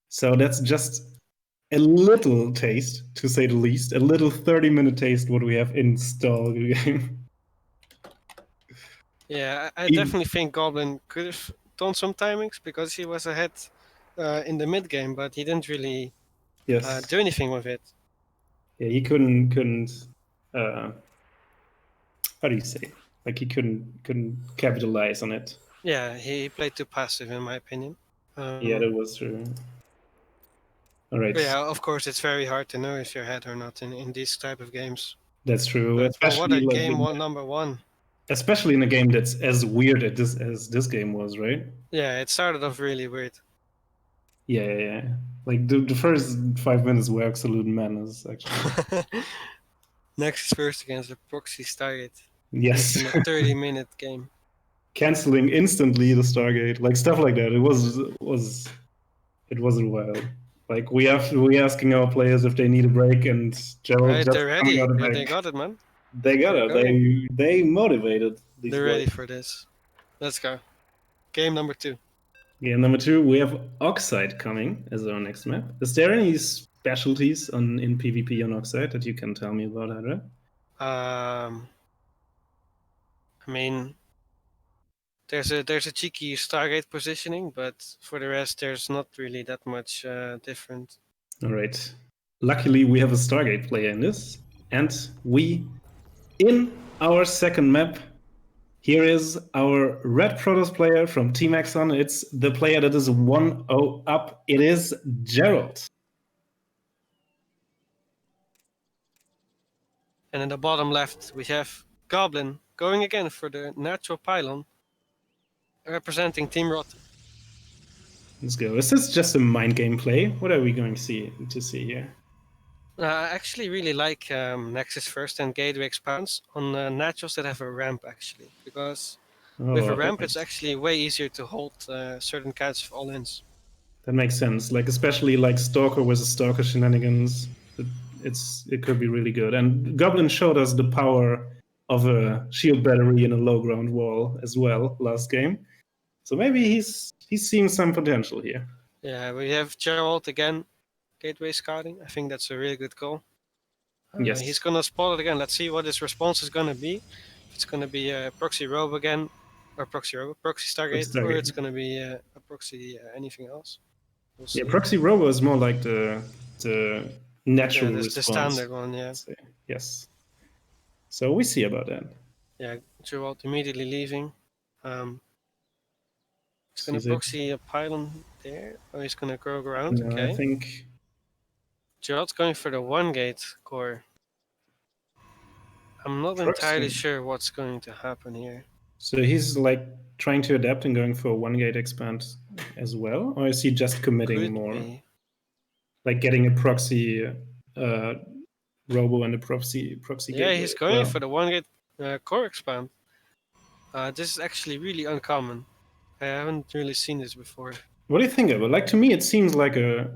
Speaker 1: So that's just a little taste, to say the least. A little 30-minute taste what we have installed in the game.
Speaker 2: Yeah, I definitely think Goblin could have done some timings because he was ahead in the mid game, but he didn't really do anything with it.
Speaker 1: Yeah, he couldn't. How do you say? Like he couldn't capitalize on it.
Speaker 2: Yeah, he played too passive, in my opinion.
Speaker 1: Yeah, that was true. All right.
Speaker 2: Yeah, of course, it's very hard to know if you're ahead or not in these type of games.
Speaker 1: That's true.
Speaker 2: But what a game! Number 1.
Speaker 1: Especially in a game that's as weird as this game was, right?
Speaker 2: Yeah, it started off really weird.
Speaker 1: Yeah. Like the first 5 minutes were absolute madness, actually.
Speaker 2: Next first against the proxy Stargate.
Speaker 1: Yes.
Speaker 2: In a 30-minute game.
Speaker 1: Canceling instantly the Stargate, like stuff like that. It wasn't wild. Like we asking our players if they need a break, and Gerald just
Speaker 2: they're ready.
Speaker 1: coming out of
Speaker 2: They got it, man.
Speaker 1: They got
Speaker 2: They're
Speaker 1: it.
Speaker 2: going.
Speaker 1: They motivated these
Speaker 2: They're ready
Speaker 1: boys.
Speaker 2: for this. Let's go. Game number 2.
Speaker 1: Game number 2, we have Oxide coming as our next map. Is there any specialties in PvP on Oxide that you can tell me about, Hydra?
Speaker 2: I mean, there's a cheeky Stargate positioning, but for the rest, there's not really that much different.
Speaker 1: All right. Luckily, we have a Stargate player in this. And in our second map, here is our Red Protoss player from Team Axon. It's the player that is 1-0 up. It is Gerald.
Speaker 2: And in the bottom left, we have Goblin going again for the natural pylon, representing Team Rot.
Speaker 1: Let's go. Is this just a mind game play? What are we going to see here?
Speaker 2: I actually really like Nexus First and Gateway Expanse on naturals that have a ramp, actually, because with a ramp, it's actually way easier to hold certain kinds of all-ins.
Speaker 1: That makes sense. Like especially like Stalker versus Stalker shenanigans. It could be really good. And Goblin showed us the power of a shield battery in a low ground wall as well last game. So maybe he's seeing some potential here.
Speaker 2: Yeah, we have Gerald again, Gateway Scouting. I think that's a really good call.
Speaker 1: Yes.
Speaker 2: He's gonna spot it again. Let's see what his response is gonna be. If it's gonna be a proxy robe again, or proxy Stargate, or it's gonna be a proxy anything else. We'll see.
Speaker 1: Yeah, proxy robo is more like the natural
Speaker 2: the
Speaker 1: response.
Speaker 2: The standard one, yeah.
Speaker 1: Yes. So we see about that.
Speaker 2: Yeah, Gerald immediately leaving. He's gonna proxy a pylon there. Oh, he's gonna go around.
Speaker 1: No,
Speaker 2: okay.
Speaker 1: I think
Speaker 2: Gerald's going for the 1-gate core. I'm not entirely sure what's going to happen here.
Speaker 1: So he's like trying to adapt and going for a 1-gate expand as well, or is he just committing more? Like getting a proxy robo and a proxy
Speaker 2: yeah, he's going for the 1-gate core expand. This is actually really uncommon. I haven't really seen this before.
Speaker 1: What do you think of it? Like to me, it seems like a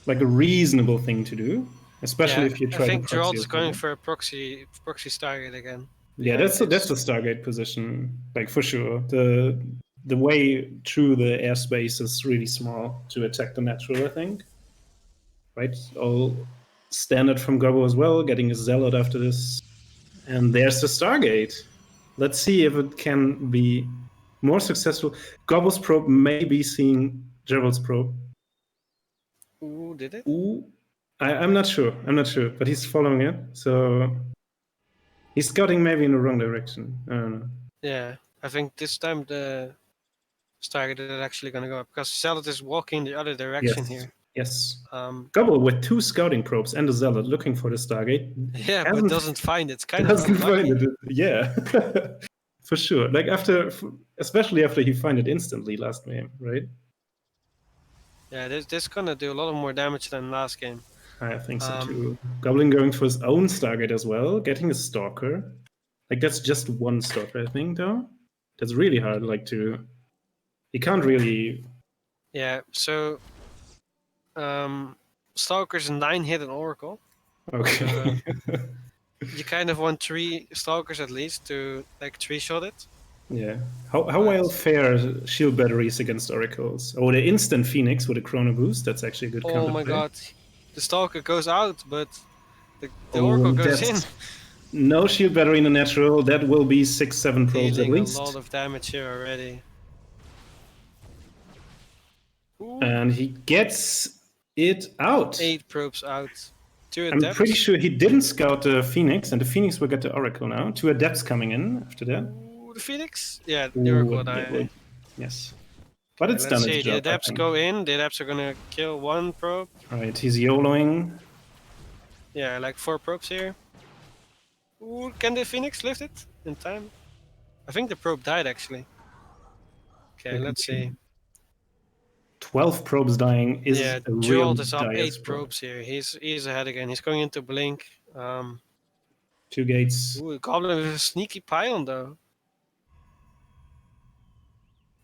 Speaker 1: reasonable thing to do, especially if you try.
Speaker 2: I think Gerald is going for a proxy Stargate again.
Speaker 1: Yeah, that's the Stargate position, like for sure. The way through the airspace is really small to attack the natural, I think. Right, all standard from Gobbo as well, getting a Zealot after this. And there's the Stargate. Let's see if it can be more successful. Gobbo's probe may be seeing Gerald's probe.
Speaker 2: Ooh, did it?
Speaker 1: Ooh, I'm not sure. But he's following it. So he's scouting maybe in the wrong direction. I don't know.
Speaker 2: Yeah, I think this time the Stargate is actually going to go up because Zealot is walking the other direction here.
Speaker 1: Yes. Gobbo with 2 scouting probes and a Zealot looking for the Stargate.
Speaker 2: Yeah, but doesn't find it. It's kind of
Speaker 1: doesn't find it. Yeah. For sure. Like especially after he found it instantly last game, right?
Speaker 2: Yeah, this gonna do a lot more damage than last game.
Speaker 1: I think so too. Goblin going for his own Stargate as well, getting a Stalker. Like that's just one Stalker, I think, though. That's really hard. Like you can't really.
Speaker 2: Yeah. So, Stalker's 9-hit an Oracle.
Speaker 1: Okay.
Speaker 2: You kind of want 3 Stalkers at least to like 3-shot it.
Speaker 1: Yeah. How well fare shield batteries against Oracles? Oh, the instant Phoenix with a Chrono Boost. That's actually a good counter.
Speaker 2: Oh my god. The Stalker goes out, but the Oracle goes in.
Speaker 1: No shield battery in the natural. That will be 6-7 probes at least.
Speaker 2: A lot of damage here already. Ooh.
Speaker 1: And he gets it out.
Speaker 2: 8 probes out. 2
Speaker 1: adepts. I'm pretty sure he didn't scout the Phoenix, and the Phoenix will get the Oracle now. 2 adepts coming in after that.
Speaker 2: Ooh, the Phoenix? Yeah, the Oracle will die.
Speaker 1: Yes. But it's done its job.
Speaker 2: The adepts go in. The adepts are gonna kill 1 probe.
Speaker 1: Alright, he's YOLOing.
Speaker 2: Yeah, like 4 probes here. Ooh, can the Phoenix lift it in time? I think the probe died actually. Okay, let's see.
Speaker 1: 12 probes dying is a real
Speaker 2: Gerald is up 8 probes here. He's ahead again. He's going into Blink.
Speaker 1: 2 gates.
Speaker 2: Ooh, Goblin with a sneaky pylon though.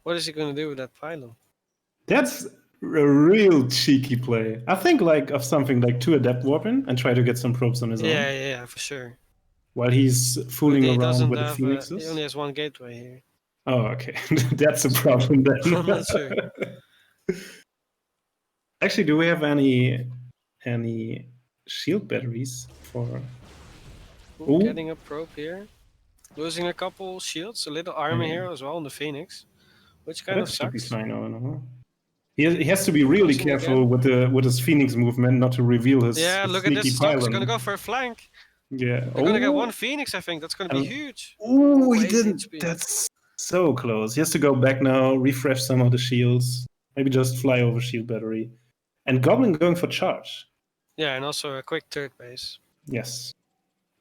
Speaker 2: What is he gonna do with that pylon?
Speaker 1: That's a real cheeky play. I think like of something like 2 adept warping and try to get some probes on his own.
Speaker 2: Yeah, for sure.
Speaker 1: while he's
Speaker 2: But
Speaker 1: fooling
Speaker 2: he
Speaker 1: around
Speaker 2: doesn't
Speaker 1: with the
Speaker 2: have.
Speaker 1: phoenixes.
Speaker 2: He only has one gateway here.
Speaker 1: Oh, okay. That's a problem then.
Speaker 2: I'm not sure.
Speaker 1: Actually, do we have any shield batteries for?
Speaker 2: Ooh,
Speaker 1: Ooh,
Speaker 2: getting a probe here. Losing a couple shields, a little armor
Speaker 1: yeah.
Speaker 2: here as well on the Phoenix, which
Speaker 1: But
Speaker 2: kind of
Speaker 1: that should be
Speaker 2: sucks.
Speaker 1: fine. Oh, no. He has to be really
Speaker 2: Closing
Speaker 1: careful
Speaker 2: again.
Speaker 1: with his Phoenix movement, not to reveal his
Speaker 2: Yeah, look at
Speaker 1: sneaky
Speaker 2: this. Stalker's
Speaker 1: pylon.
Speaker 2: gonna go for a flank.
Speaker 1: Yeah.
Speaker 2: They're gonna get one
Speaker 1: Oh,
Speaker 2: Phoenix, I think. That's gonna be huge.
Speaker 1: ooh,
Speaker 2: Ooh,
Speaker 1: he
Speaker 2: 8
Speaker 1: didn't.
Speaker 2: HP.
Speaker 1: That's so close. He has to go back now, refresh some of the shields, maybe just fly over shield battery, and Goblin going for charge.
Speaker 2: Yeah, and also a quick third base.
Speaker 1: Yes.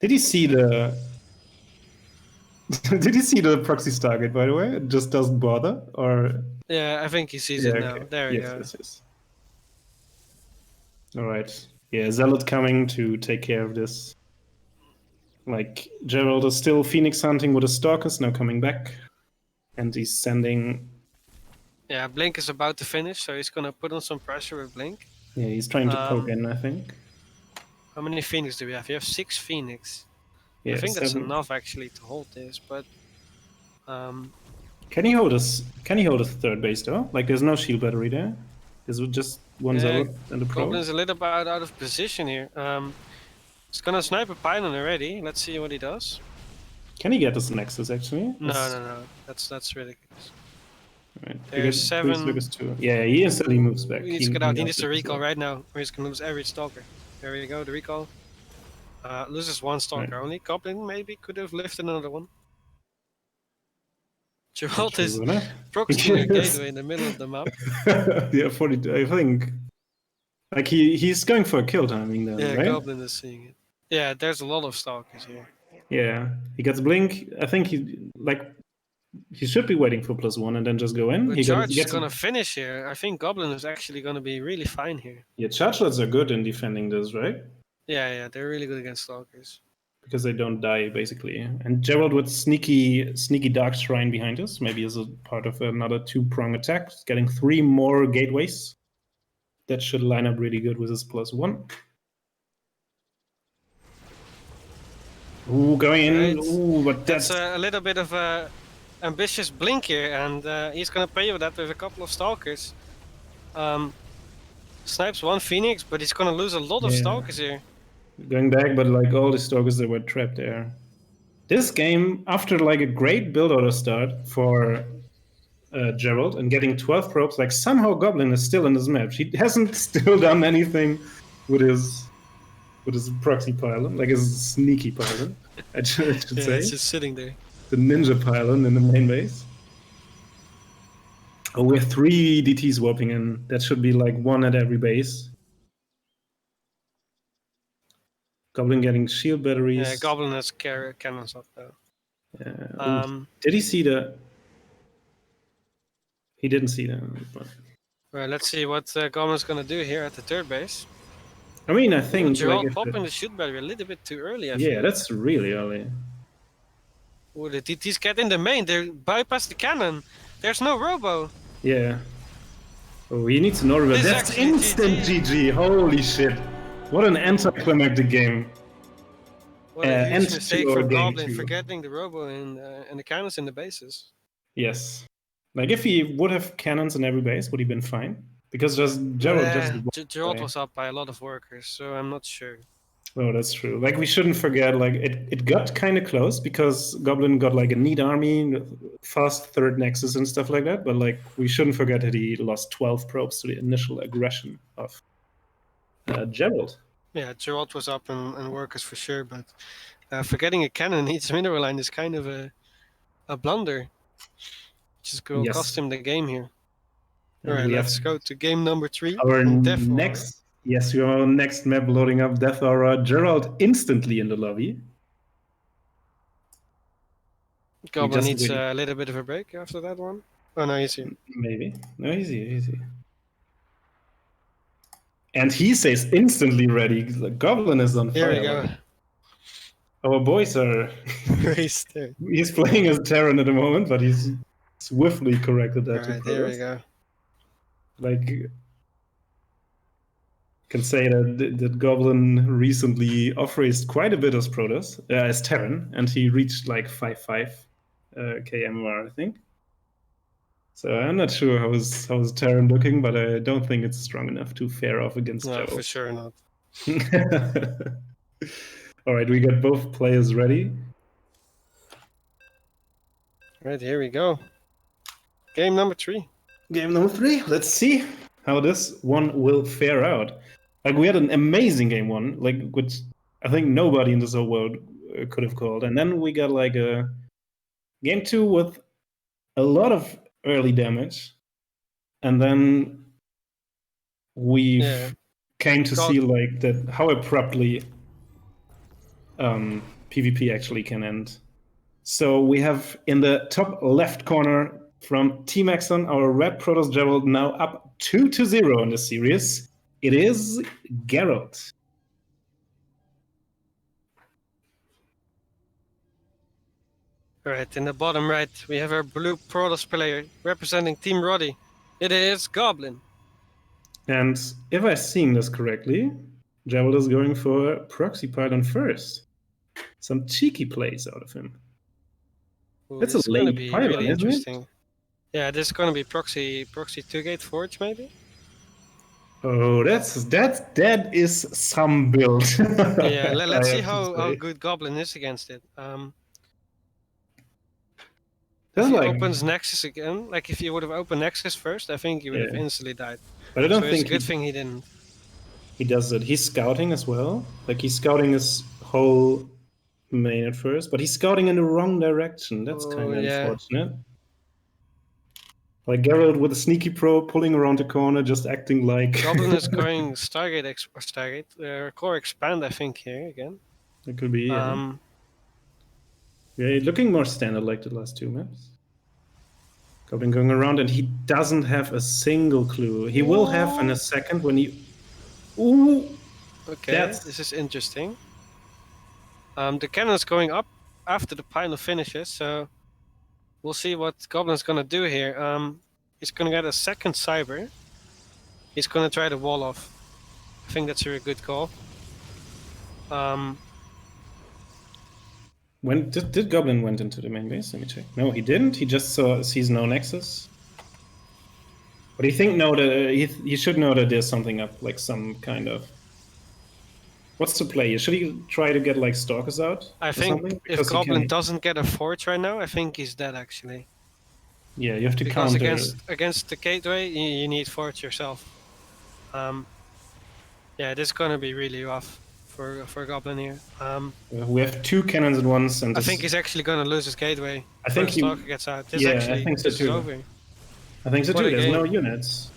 Speaker 1: Did he see the? Did he see the proxy target? By the way, it just doesn't bother, or
Speaker 2: Yeah, I think he sees
Speaker 1: yeah,
Speaker 2: it
Speaker 1: okay.
Speaker 2: now. There we
Speaker 1: Yes,
Speaker 2: go.
Speaker 1: yes, yes. All right. Yeah, Zealot coming to take care of this. Like Gerald is still Phoenix hunting with the Stalkers, now coming back, and he's sending.
Speaker 2: Yeah, Blink is about to finish, so he's gonna put on some pressure with Blink.
Speaker 1: Yeah, he's trying to poke in, I think.
Speaker 2: How many Phoenix do we have? We have 6 Phoenix. I
Speaker 1: Yeah,
Speaker 2: think that's
Speaker 1: 7.
Speaker 2: enough actually to hold this, but
Speaker 1: Can he hold us? Can he hold us third base though? Like, there's no shield battery there. There's just one
Speaker 2: yeah,
Speaker 1: Zealot and a
Speaker 2: Goblin
Speaker 1: probe.
Speaker 2: is a little bit out of position here. He's gonna snipe a pylon already. Let's see what he does.
Speaker 1: Can he get this Nexus actually?
Speaker 2: No. That's ridiculous.
Speaker 1: Right.
Speaker 2: There's 7.
Speaker 1: 2. Yeah, he instantly moves back.
Speaker 2: He needs to get out. He
Speaker 1: knows
Speaker 2: needs to
Speaker 1: it as
Speaker 2: recall
Speaker 1: well.
Speaker 2: right now, or he's gonna lose every stalker. There we go, the recall. Loses one stalker
Speaker 1: Right.
Speaker 2: only. Goblin maybe could have lifted another one.
Speaker 1: Not
Speaker 2: Geralt
Speaker 1: sure
Speaker 2: is
Speaker 1: about that.
Speaker 2: proxying a
Speaker 1: Yes.
Speaker 2: gateway in the middle of the map.
Speaker 1: Yeah, 42. I think. Like he's going for a kill timing then,
Speaker 2: Yeah,
Speaker 1: right?
Speaker 2: Goblin is seeing it. Yeah, there's a lot of stalkers here.
Speaker 1: Yeah, he gets blink. I think he should be waiting for +1 and then just go in.
Speaker 2: But
Speaker 1: He
Speaker 2: Charge is
Speaker 1: gets
Speaker 2: gonna finish here. I think Goblin is actually gonna be really fine here.
Speaker 1: yeah. Charge lots are good in defending this, right?
Speaker 2: Yeah, they're really good against stalkers.
Speaker 1: Because they don't die basically. And Gerald with sneaky dark shrine behind us, maybe as a part of another 2-prong attack, getting 3 more gateways. That should line up really good with his +1. Ooh, going in.
Speaker 2: Right.
Speaker 1: Ooh, but
Speaker 2: That's
Speaker 1: that's
Speaker 2: a little bit of a ambitious blink here, and he's gonna pay with that with a couple of stalkers. Snipes one Phoenix, but he's gonna lose a lot of stalkers here.
Speaker 1: going back, but like all the stalkers that were trapped there. This game, after like a great build order start for Gerald and getting 12 probes, like somehow Goblin is still in this match. He hasn't still done anything with his proxy pylon, like his sneaky pylon, I should say.
Speaker 2: It's just sitting there.
Speaker 1: The ninja pylon in the main base. Oh, we have 3 DTs warping in. That should be like 1 at every base. Goblin getting shield batteries.
Speaker 2: Yeah, Goblin has cannons up though.
Speaker 1: Did he see the? He didn't see that. But...
Speaker 2: Right, let's see what Goblin's gonna do here at the third base.
Speaker 1: I mean, I think
Speaker 2: Gerald popping the shoot battery a little bit too early. I feel.
Speaker 1: That's really early.
Speaker 2: Oh, the DTs get in the main. They bypass the cannon. There's no robo.
Speaker 1: Yeah. Oh, he needs to know about that's instant GG. Holy shit! What an anticlimactic game.
Speaker 2: What a huge mistake for Goblin,
Speaker 1: too.
Speaker 2: forgetting the robo and the cannons in the bases.
Speaker 1: Yes. Like if he would have cannons in every base, would he been fine? Because Gerald
Speaker 2: was up by a lot of workers, so I'm not sure.
Speaker 1: Oh, that's true. Like we shouldn't forget, like it got kind of close because Goblin got like a neat army, fast third nexus and stuff like that. But like we shouldn't forget that he lost 12 probes to the initial aggression of Gerald.
Speaker 2: Yeah, Gerald was up and workers for sure, but forgetting a cannon in each mineral line is kind of a blunder. Just go cost him the game here. All right, let's go to game number 3.
Speaker 1: Our next, we have our next map loading up. Death Aura. Gerald instantly in the lobby.
Speaker 2: Goblin needs a little bit of a break after that one. Oh no, he's here.
Speaker 1: Maybe. No, easy. And he says instantly ready. Goblin is on fire.
Speaker 2: Here we go.
Speaker 1: Our boys are. He's playing as Terran at the moment, but he's swiftly corrected that.
Speaker 2: All right, here we go.
Speaker 1: Like, can say that Goblin recently off-raced quite a bit as Protoss, as Terran, and he reached like 5.5 KMR, I think. So I'm not sure how his Terran looking, but I don't think it's strong enough to fare off against
Speaker 2: No,
Speaker 1: Gerald.
Speaker 2: for sure not.
Speaker 1: All right, we got both players ready.
Speaker 2: Right, here we go. Game number 3.
Speaker 1: Game number 3. Let's see how this one will fare out. Like, we had an amazing game 1, like, which I think nobody in this whole world could have called. And then we got like a game 2 with a lot of early damage. And then we came to see like that how abruptly PvP actually can end. So we have in the top left corner from Team Axon, our red Protoss Gerald now up 2-0 in the series. It is Gerald.
Speaker 2: Alright, in the bottom right, we have our blue Protoss player representing Team Roddy. It is Goblin.
Speaker 1: And if I'm seeing this correctly, Gerald is going for Proxy Pylon first. Some cheeky plays out of him.
Speaker 2: Ooh,
Speaker 1: That's
Speaker 2: this
Speaker 1: a
Speaker 2: is going to
Speaker 1: late
Speaker 2: be
Speaker 1: pylon,
Speaker 2: really
Speaker 1: isn't
Speaker 2: interesting.
Speaker 1: it?
Speaker 2: Yeah, this is going to be proxy 2-gate forge, maybe?
Speaker 1: Oh, that is some build.
Speaker 2: Yeah, let's see how good Goblin is against it. If he opens Nexus again, like if he would have opened Nexus first, I think he would have instantly died.
Speaker 1: But I don't
Speaker 2: so
Speaker 1: think
Speaker 2: it's a good thing he didn't.
Speaker 1: He does it. He's scouting as well. Like, he's scouting his whole main at first, but he's scouting in the wrong direction. That's kind of unfortunate. Like Geralt with a sneaky probe pulling around the corner, just acting like...
Speaker 2: Goblin is going Stargate, core expand, I think, here again.
Speaker 1: It could be, yeah. Yeah, looking more standard like the last two maps. Goblin going around, and he doesn't have a single clue. He will have in a second when he... Ooh!
Speaker 2: Okay, this is interesting. The cannon's going up after the pylon finishes, so we'll see what Goblin's gonna do here. He's gonna get a second cyber. He's gonna try to wall off. I think that's a really good call.
Speaker 1: When did Goblin went into the main base? Let me check. No, he didn't. He just sees no nexus. But do you think he should know that there's something up, like some kind of... What's the play? Should he try to get like stalkers out?
Speaker 2: I think if Goblin doesn't get a forge right now, I think he's dead actually.
Speaker 1: Yeah, you have to counter.
Speaker 2: Because against the gateway, you need forge yourself. Yeah, this is gonna be really rough for Goblin here.
Speaker 1: We have two cannons at once, and
Speaker 2: I think he's actually gonna lose his gateway.
Speaker 1: I think he
Speaker 2: stalker gets out. This
Speaker 1: I think so
Speaker 2: this
Speaker 1: too.
Speaker 2: is over.
Speaker 1: I think so too. There's no units.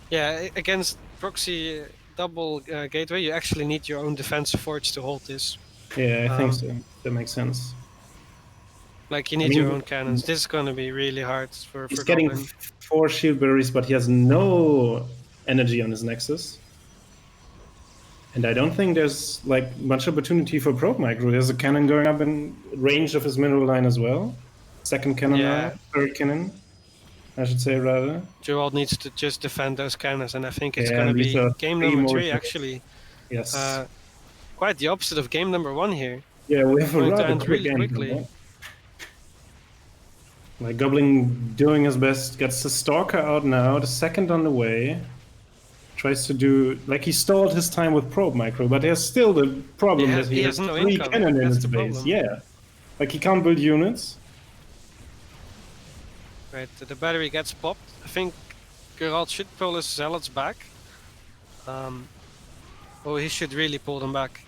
Speaker 2: Yeah, against proxy double gateway, you actually need your own defensive forge to hold this.
Speaker 1: Yeah, I think so. That makes sense.
Speaker 2: Like you need your own cannons. This is going to be really hard for
Speaker 1: He's
Speaker 2: Goblin.
Speaker 1: getting 4 shield batteries, but he has no energy on his nexus. And I don't think there's like much opportunity for probe micro. There's a cannon going up in range of his mineral line as well. Second cannon now, third cannon, I should say rather.
Speaker 2: Gerald needs to just defend those cannons, and I think it's going to be game number 3 actually.
Speaker 1: Yes.
Speaker 2: Quite the opposite of game number 1 here.
Speaker 1: Yeah, we have a rather quick end quickly. Like Goblin doing his best, gets the stalker out now, the second on the way. Tries to do, like he stalled his time with probe micro, but there's still the problem that he has
Speaker 2: no
Speaker 1: 3 cannon in his base. Yeah, like he can't build units.
Speaker 2: Right, the battery gets popped. I think Geralt should pull his zealots back. Oh, he should really pull them back.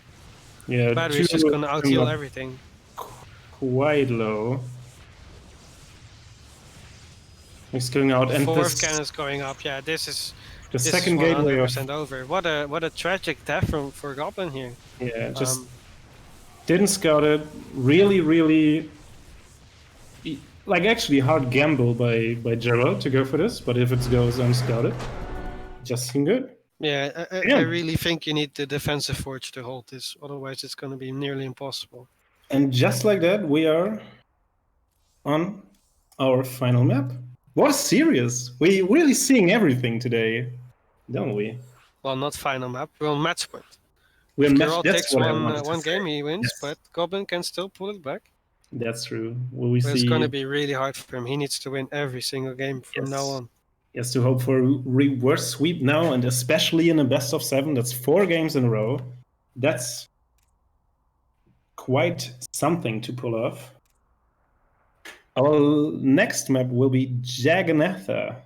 Speaker 1: Yeah,
Speaker 2: the battery's just gonna out-heal everything.
Speaker 1: Quite low. He's going out, and
Speaker 2: fourth cannon's going up. Yeah, this is
Speaker 1: the second gateway of
Speaker 2: over. What a tragic death for Goblin here.
Speaker 1: Yeah, just didn't scout it. Really, like actually hard gamble by Gerald to go for this. But if it goes unscouted, just seemed good.
Speaker 2: Yeah, I really think you need the defensive forge to hold this. Otherwise, it's going to be nearly impossible.
Speaker 1: And just like that, we are on our final map. What a series! We're really seeing everything today, don't we?
Speaker 2: Well, not final map. We're on match point.
Speaker 1: We're
Speaker 2: If
Speaker 1: match.
Speaker 2: Geralt
Speaker 1: That's
Speaker 2: takes
Speaker 1: what I wanted to
Speaker 2: one
Speaker 1: say.
Speaker 2: game, he wins,
Speaker 1: Yes,
Speaker 2: but Goblin can still pull it back.
Speaker 1: that's true. Will we
Speaker 2: But it's
Speaker 1: see?
Speaker 2: going to be really hard for him. He needs to win every single game from now
Speaker 1: Yes.
Speaker 2: on.
Speaker 1: He has to hope for a reverse sweep now, and especially in a best of 7. That's 4 games in a row. That's quite something to pull off. Our next map will be Jagannatha.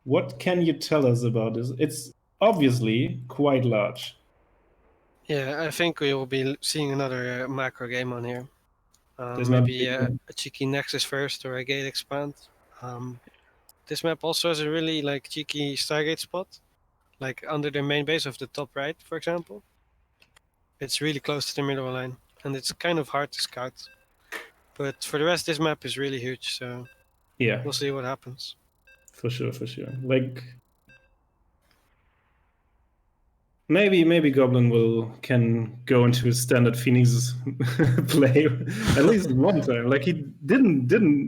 Speaker 1: What can you tell us about this? It's obviously quite large.
Speaker 2: Yeah, I think we will be seeing another macro game on here.
Speaker 1: This might
Speaker 2: Maybe
Speaker 1: be
Speaker 2: a cheeky Nexus first or a Gate Expand. This map also has a really like cheeky Stargate spot, like under the main base of the top right, for example. It's really close to the middle line, and it's kind of hard to scout. But for the rest, this map is really huge, so
Speaker 1: yeah,
Speaker 2: we'll see what happens.
Speaker 1: for sure. Like maybe Goblin can go into his standard Phoenix play at least one time. Like he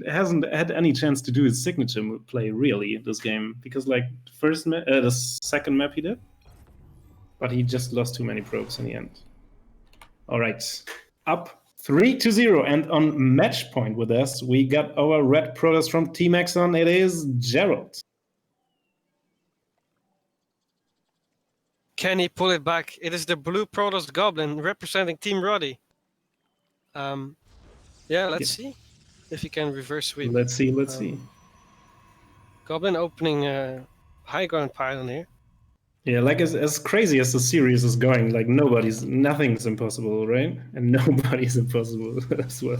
Speaker 1: hasn't had any chance to do his signature play really this game, because like the second map he did, but he just lost too many probes in the end. All right, up 3-0, and on match point with us we got our red Protoss from Team Axon. It is Gerald.
Speaker 2: Can he pull it back? It is the blue Protoss Goblin representing Team Roddy. Yeah, let's see if he can reverse sweep.
Speaker 1: Let's see.
Speaker 2: Goblin opening high ground pylon here.
Speaker 1: Yeah, like as crazy as the series is going, like nothing's impossible, right? And nobody's impossible as well.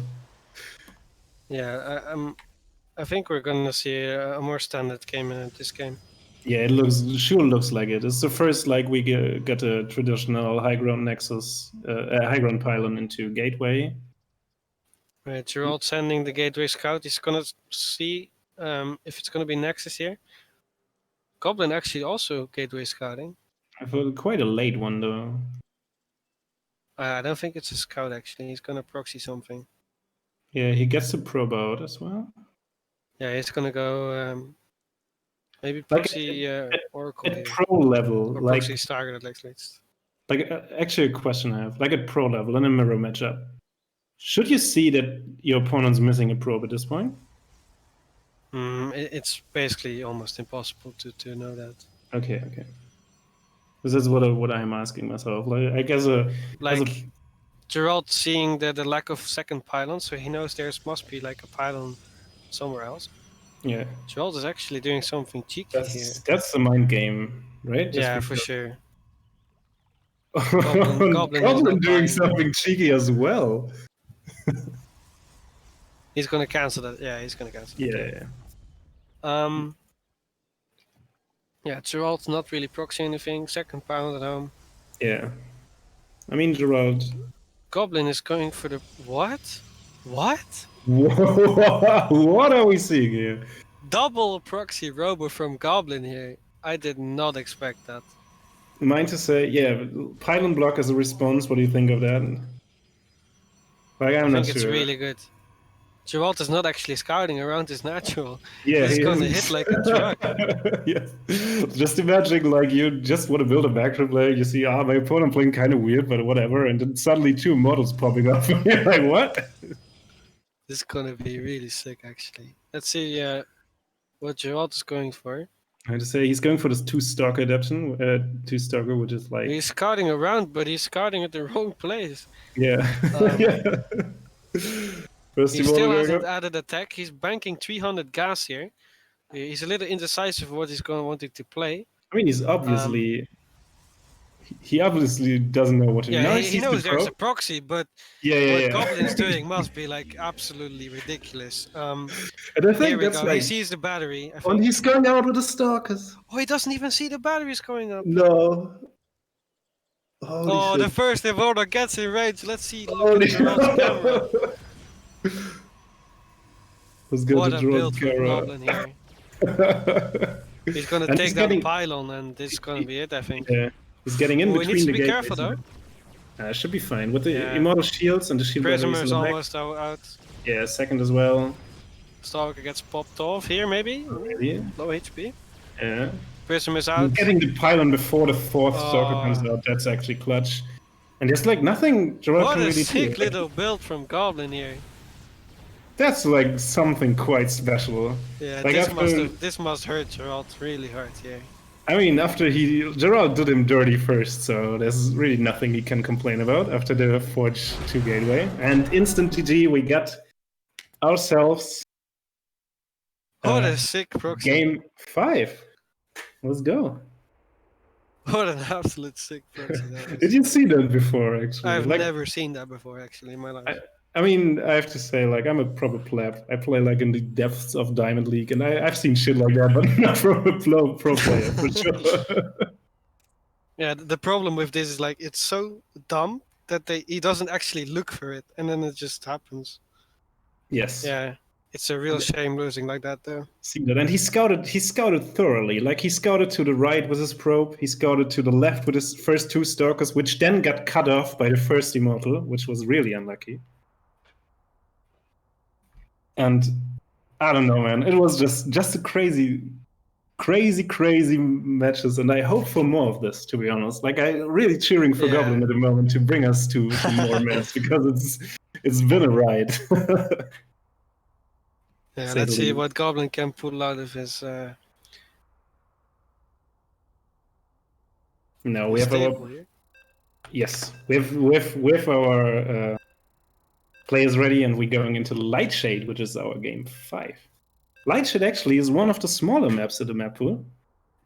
Speaker 2: Yeah, I think we're gonna see a more standard game in this game.
Speaker 1: Yeah, it looks like it. It's the first like we get a traditional high ground nexus, high ground pylon into gateway.
Speaker 2: Right, Gerald sending the gateway scout. He's gonna see if it's gonna be Nexus here. Goblin actually also gateway scouting.
Speaker 1: I thought quite a late one though.
Speaker 2: I don't think it's a scout actually. He's gonna proxy something.
Speaker 1: Yeah, he gets to probe out as well.
Speaker 2: Yeah, he's gonna go maybe
Speaker 1: Like
Speaker 2: proxy Oracle
Speaker 1: at
Speaker 2: here.
Speaker 1: pro level,
Speaker 2: Or
Speaker 1: like
Speaker 2: proxy Stargate at least.
Speaker 1: like actually a question I have, like at pro level in a mirror matchup, should you see that your opponent's missing a probe at this point?
Speaker 2: It's basically almost impossible to know that.
Speaker 1: Okay. This is what I'm asking myself. Like, I guess
Speaker 2: Gerald seeing the lack of second pylon, so he knows there must be like a pylon somewhere else.
Speaker 1: yeah,
Speaker 2: Gerald is actually doing something cheeky here.
Speaker 1: that's the mind game, right?
Speaker 2: Yeah, for sure.
Speaker 1: Goblin doing something cheeky as well.
Speaker 2: He's gonna cancel that. Yeah, he's gonna cancel.
Speaker 1: Yeah.
Speaker 2: Yeah, Gerald's not really proxying anything. Second pylon at home.
Speaker 1: Yeah. I mean, Gerald.
Speaker 2: Goblin is going for the what? What?
Speaker 1: What are we seeing here?
Speaker 2: Double proxy robo from Goblin here. I did not expect that.
Speaker 1: Mine to say, yeah, pylon block as a response. What do you think of that? Like, I'm not sure.
Speaker 2: I think it's really good. Geralt is not actually scouting around his natural.
Speaker 1: Yeah,
Speaker 2: he's gonna hit like a truck.
Speaker 1: Yes. Just imagine, like, you just want to build a backtrip player, you see, my opponent playing kind of weird, but whatever, and then suddenly 2 models popping up. You're like, what?
Speaker 2: This is gonna be really sick, actually. Let's see what Geralt is going for.
Speaker 1: I have to say, he's going for this 2-stalker adaptation, 2-stalker, which is like...
Speaker 2: He's scouting around, but he's scouting at the wrong place.
Speaker 1: Yeah. First
Speaker 2: he still hasn't added attack. He's banking 300 gas here. He's a little indecisive what he's wanting to play.
Speaker 1: I mean, he's obviously... he obviously doesn't know what to do.
Speaker 2: Yeah, he knows there's a proxy, but what Goblin's doing must be like absolutely ridiculous.
Speaker 1: And I think that's like,
Speaker 2: he sees the battery.
Speaker 1: And he's going out with the stalkers.
Speaker 2: Oh, he doesn't even see the batteries going up.
Speaker 1: No.
Speaker 2: Holy shit. The first Evoda gets in range. Let's see. Look at the camera. What a build for Goblin here. He's gonna take that pylon, and this is gonna be it, I think.
Speaker 1: Yeah. He's getting in between the gates.
Speaker 2: He needs to be careful though.
Speaker 1: Should be fine with the immortal shields and the shield.
Speaker 2: Prismer is almost out.
Speaker 1: Yeah, second as well.
Speaker 2: Stalker gets popped off here, maybe.
Speaker 1: Really?
Speaker 2: Low HP.
Speaker 1: Yeah.
Speaker 2: Prism is out.
Speaker 1: Getting the pylon before the fourth stalker comes
Speaker 2: Oh.
Speaker 1: out, that's actually clutch. And there's like nothing Gerald
Speaker 2: What
Speaker 1: can
Speaker 2: a
Speaker 1: really do.
Speaker 2: sick
Speaker 1: Like,
Speaker 2: little build from Goblin here.
Speaker 1: that's like something quite special.
Speaker 2: Yeah,
Speaker 1: Like
Speaker 2: this must hurt Gerald really hard here.
Speaker 1: I mean, after Gerald did him dirty first, so there's really nothing he can complain about after the Forge 2 gateway. And instant GG, we got ourselves
Speaker 2: What a sick proxy.
Speaker 1: game 5. Let's go.
Speaker 2: What an absolute sick proxy that
Speaker 1: Did
Speaker 2: is.
Speaker 1: you see that before, actually?
Speaker 2: I've
Speaker 1: like,
Speaker 2: never seen that before, actually, in my life.
Speaker 1: I mean, I have to say, like, I'm a proper pleb. I play like in the depths of Diamond League, and I've seen shit like that, but not from a pro player for sure.
Speaker 2: Yeah, the problem with this is like it's so dumb that he doesn't actually look for it, and then it just happens.
Speaker 1: Yes.
Speaker 2: Yeah, it's a real shame losing like that, though.
Speaker 1: See that, and he scouted thoroughly. Like he scouted to the right with his probe, he scouted to the left with his first 2 stalkers, which then got cut off by the first immortal, which was really unlucky. And I don't know, man. It was just a crazy matches, and I hope for more of this. To be honest, like I really cheering for Goblin at the moment to bring us to more maps because it's been a ride.
Speaker 2: Yeah, let's see what Goblin can pull out of his.
Speaker 1: No, we have
Speaker 2: our here.
Speaker 1: Yes, with our players ready, and we're going into Lightshade, which is our game 5. Lightshade actually is one of the smaller maps of the map pool.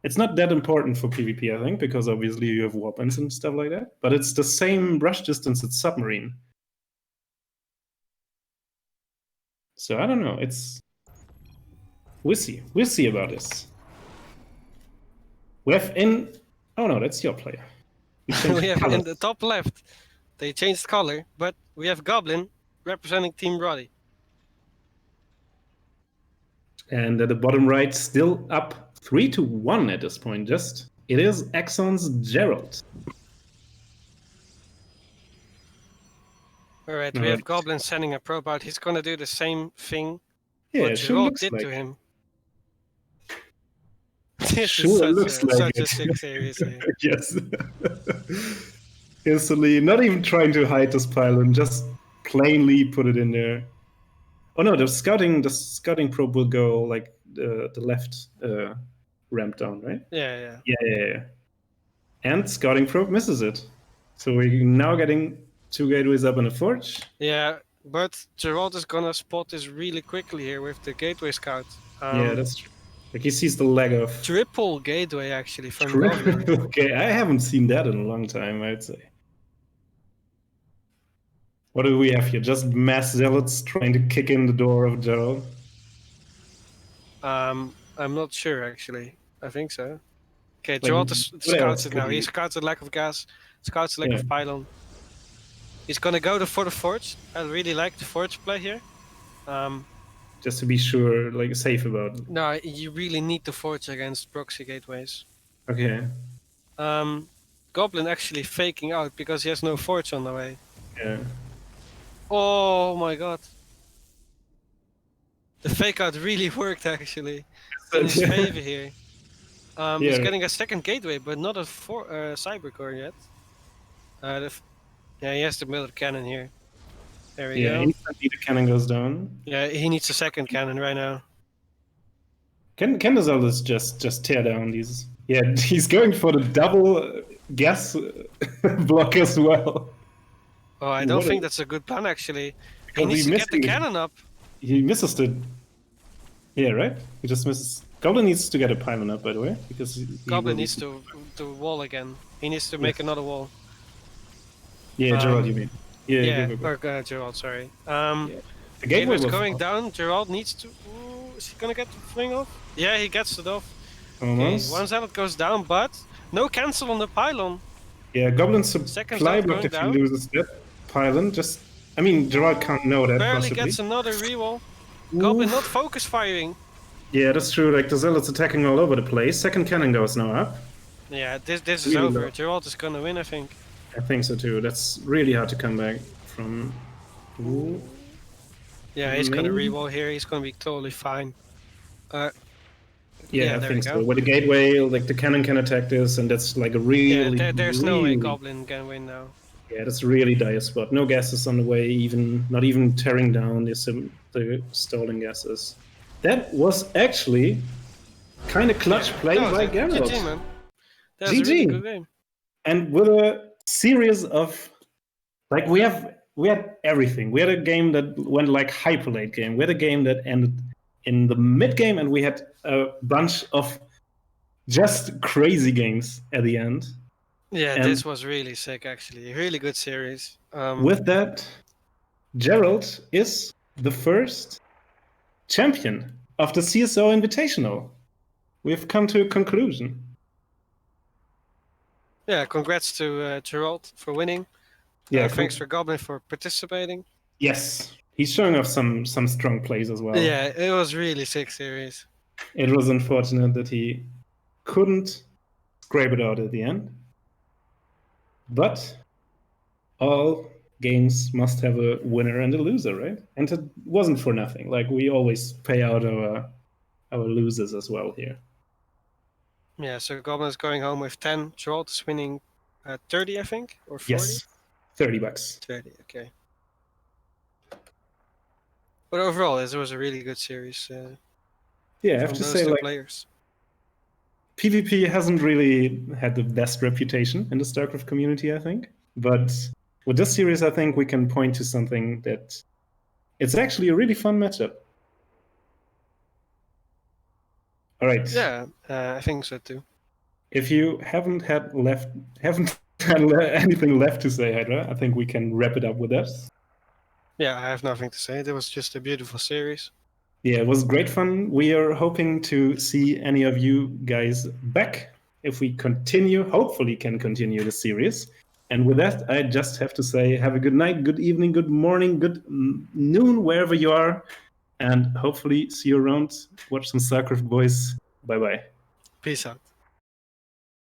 Speaker 1: It's not that important for PvP, I think, because obviously you have weapons and stuff like that. But it's the same rush distance as Submarine. So I don't know. We'll see. We'll see about this. We have in. Oh no, that's your player.
Speaker 2: We have in the top left. They changed color, but we have Goblin representing Team Roddy.
Speaker 1: And at the bottom right, still up 3-1 at this point. Just it is Axon's Gerald.
Speaker 2: All right, we have Goblin sending a probe out. He's gonna do the same thing
Speaker 1: what
Speaker 2: Gerald did to him. This is such a sick series here.
Speaker 1: Yes. Instantly, not even trying to hide this pylon, just plainly put it in there. Oh no, the scouting probe will go like the left ramp down, right?
Speaker 2: Yeah.
Speaker 1: And scouting probe misses it. So we're now getting 2 gateways up in a forge.
Speaker 2: Yeah, but Gerald is gonna spot this really quickly here with the gateway scout.
Speaker 1: Yeah, that's true. Like he sees the leg of
Speaker 2: triple gateway actually from Goblin.
Speaker 1: Okay, I haven't seen that in a long time, I'd say. What do we have here? Just mass zealots trying to kick in the door of Gerald?
Speaker 2: I'm not sure actually. I think so. Okay, Gerald scouts it now. He scouts the lack of gas, scouts the lack of pylon. He's gonna go for the forge. I really like the forge play here.
Speaker 1: Just to be sure, like safe about it.
Speaker 2: No, you really need the forge against proxy gateways.
Speaker 1: Okay.
Speaker 2: Goblin actually faking out because he has no forge on the way.
Speaker 1: Yeah.
Speaker 2: Oh my god. The fake out really worked actually in his favor here. He's getting a second gateway, but not a cyber core yet. Yeah, he has the middle cannon here. There we go.
Speaker 1: Instantly the cannon goes down.
Speaker 2: Yeah, he needs a second cannon right now.
Speaker 1: Can the Zealous just tear down these? Yeah, he's going for the double gas block as well.
Speaker 2: Oh, I don't think that's a good plan actually. He needs to get the cannon up.
Speaker 1: He misses the. Yeah, right. He just misses. Goblin needs to get a pylon up, by the way, because
Speaker 2: Goblin needs to wall again. He needs to make another wall.
Speaker 1: Yeah, Gerald, you mean?
Speaker 2: Yeah, or Gerald, sorry. The gateway was going down. Gerald needs to. Ooh, is he gonna get the fling off? Yeah, he gets it off.
Speaker 1: Almost.
Speaker 2: Okay, one zealot goes down, but no cancel on the pylon.
Speaker 1: Yeah, Goblin's supply block if he loses that pylon. I mean, Gerald can't know that.
Speaker 2: Barely gets another reroll. Goblin not focus firing.
Speaker 1: Yeah, that's true. Like the zealots attacking all over the place. Second cannon goes now up.
Speaker 2: Yeah, this is over. Gerald is gonna win, I think.
Speaker 1: I think so too. That's really hard to come back from. Ooh.
Speaker 2: Yeah, he's gonna reroll here. He's gonna be totally fine.
Speaker 1: Yeah, I
Speaker 2: there we
Speaker 1: think so.
Speaker 2: go.
Speaker 1: With the gateway, like the cannon can attack this, and that's like a
Speaker 2: Yeah,
Speaker 1: really,
Speaker 2: there's no way
Speaker 1: really,
Speaker 2: Goblin can win now.
Speaker 1: yeah, that's a really dire spot. No gases on the way, even not even tearing down the stolen gases. That was actually kind of clutch
Speaker 2: Yeah,
Speaker 1: play
Speaker 2: that was
Speaker 1: by
Speaker 2: it. GG,
Speaker 1: Geralt.
Speaker 2: man. That was a really
Speaker 1: GG.
Speaker 2: good game.
Speaker 1: And with a series of like we had everything. We had a game that went like hyper late game. We had a game that ended in the mid game, and we had a bunch of just crazy games at the end.
Speaker 2: Yeah,
Speaker 1: And
Speaker 2: this was really sick, actually. Really good series.
Speaker 1: with that, Gerald is the first champion of the CSO Invitational. We've come to a conclusion.
Speaker 2: Yeah, congrats to Gerald for winning.
Speaker 1: Yeah,
Speaker 2: Thanks for Goblin for participating.
Speaker 1: yes, he's showing off some strong plays as well.
Speaker 2: Yeah, it was really sick series.
Speaker 1: It was unfortunate that he couldn't scrape it out at the end, but all games must have a winner and a loser, right? And it wasn't for nothing. Like we always pay out our losers as well here.
Speaker 2: Yeah, so Goblin is going home with 10. Gerald is winning 30, I think, or 40?
Speaker 1: Yes, $30.
Speaker 2: 30, okay. But overall, this was a really good series
Speaker 1: Yeah, I have
Speaker 2: from
Speaker 1: to
Speaker 2: those
Speaker 1: say,
Speaker 2: two
Speaker 1: like,
Speaker 2: players.
Speaker 1: PvP hasn't really had the best reputation in the StarCraft community, I think. But with this series, I think we can point to something that it's actually a really fun matchup. All right.
Speaker 2: Yeah, I think so too.
Speaker 1: If you haven't had anything left to say, Hydra, I think we can wrap it up with that.
Speaker 2: Yeah, I have nothing to say. It was just a beautiful series.
Speaker 1: Yeah, it was great fun. We are hoping to see any of you guys back if we continue, hopefully can continue the series. And with that, I just have to say have a good night, good evening, good morning, good noon, wherever you are. And hopefully see you around. Watch some StarCraft, boys. Bye-bye.
Speaker 2: Peace out.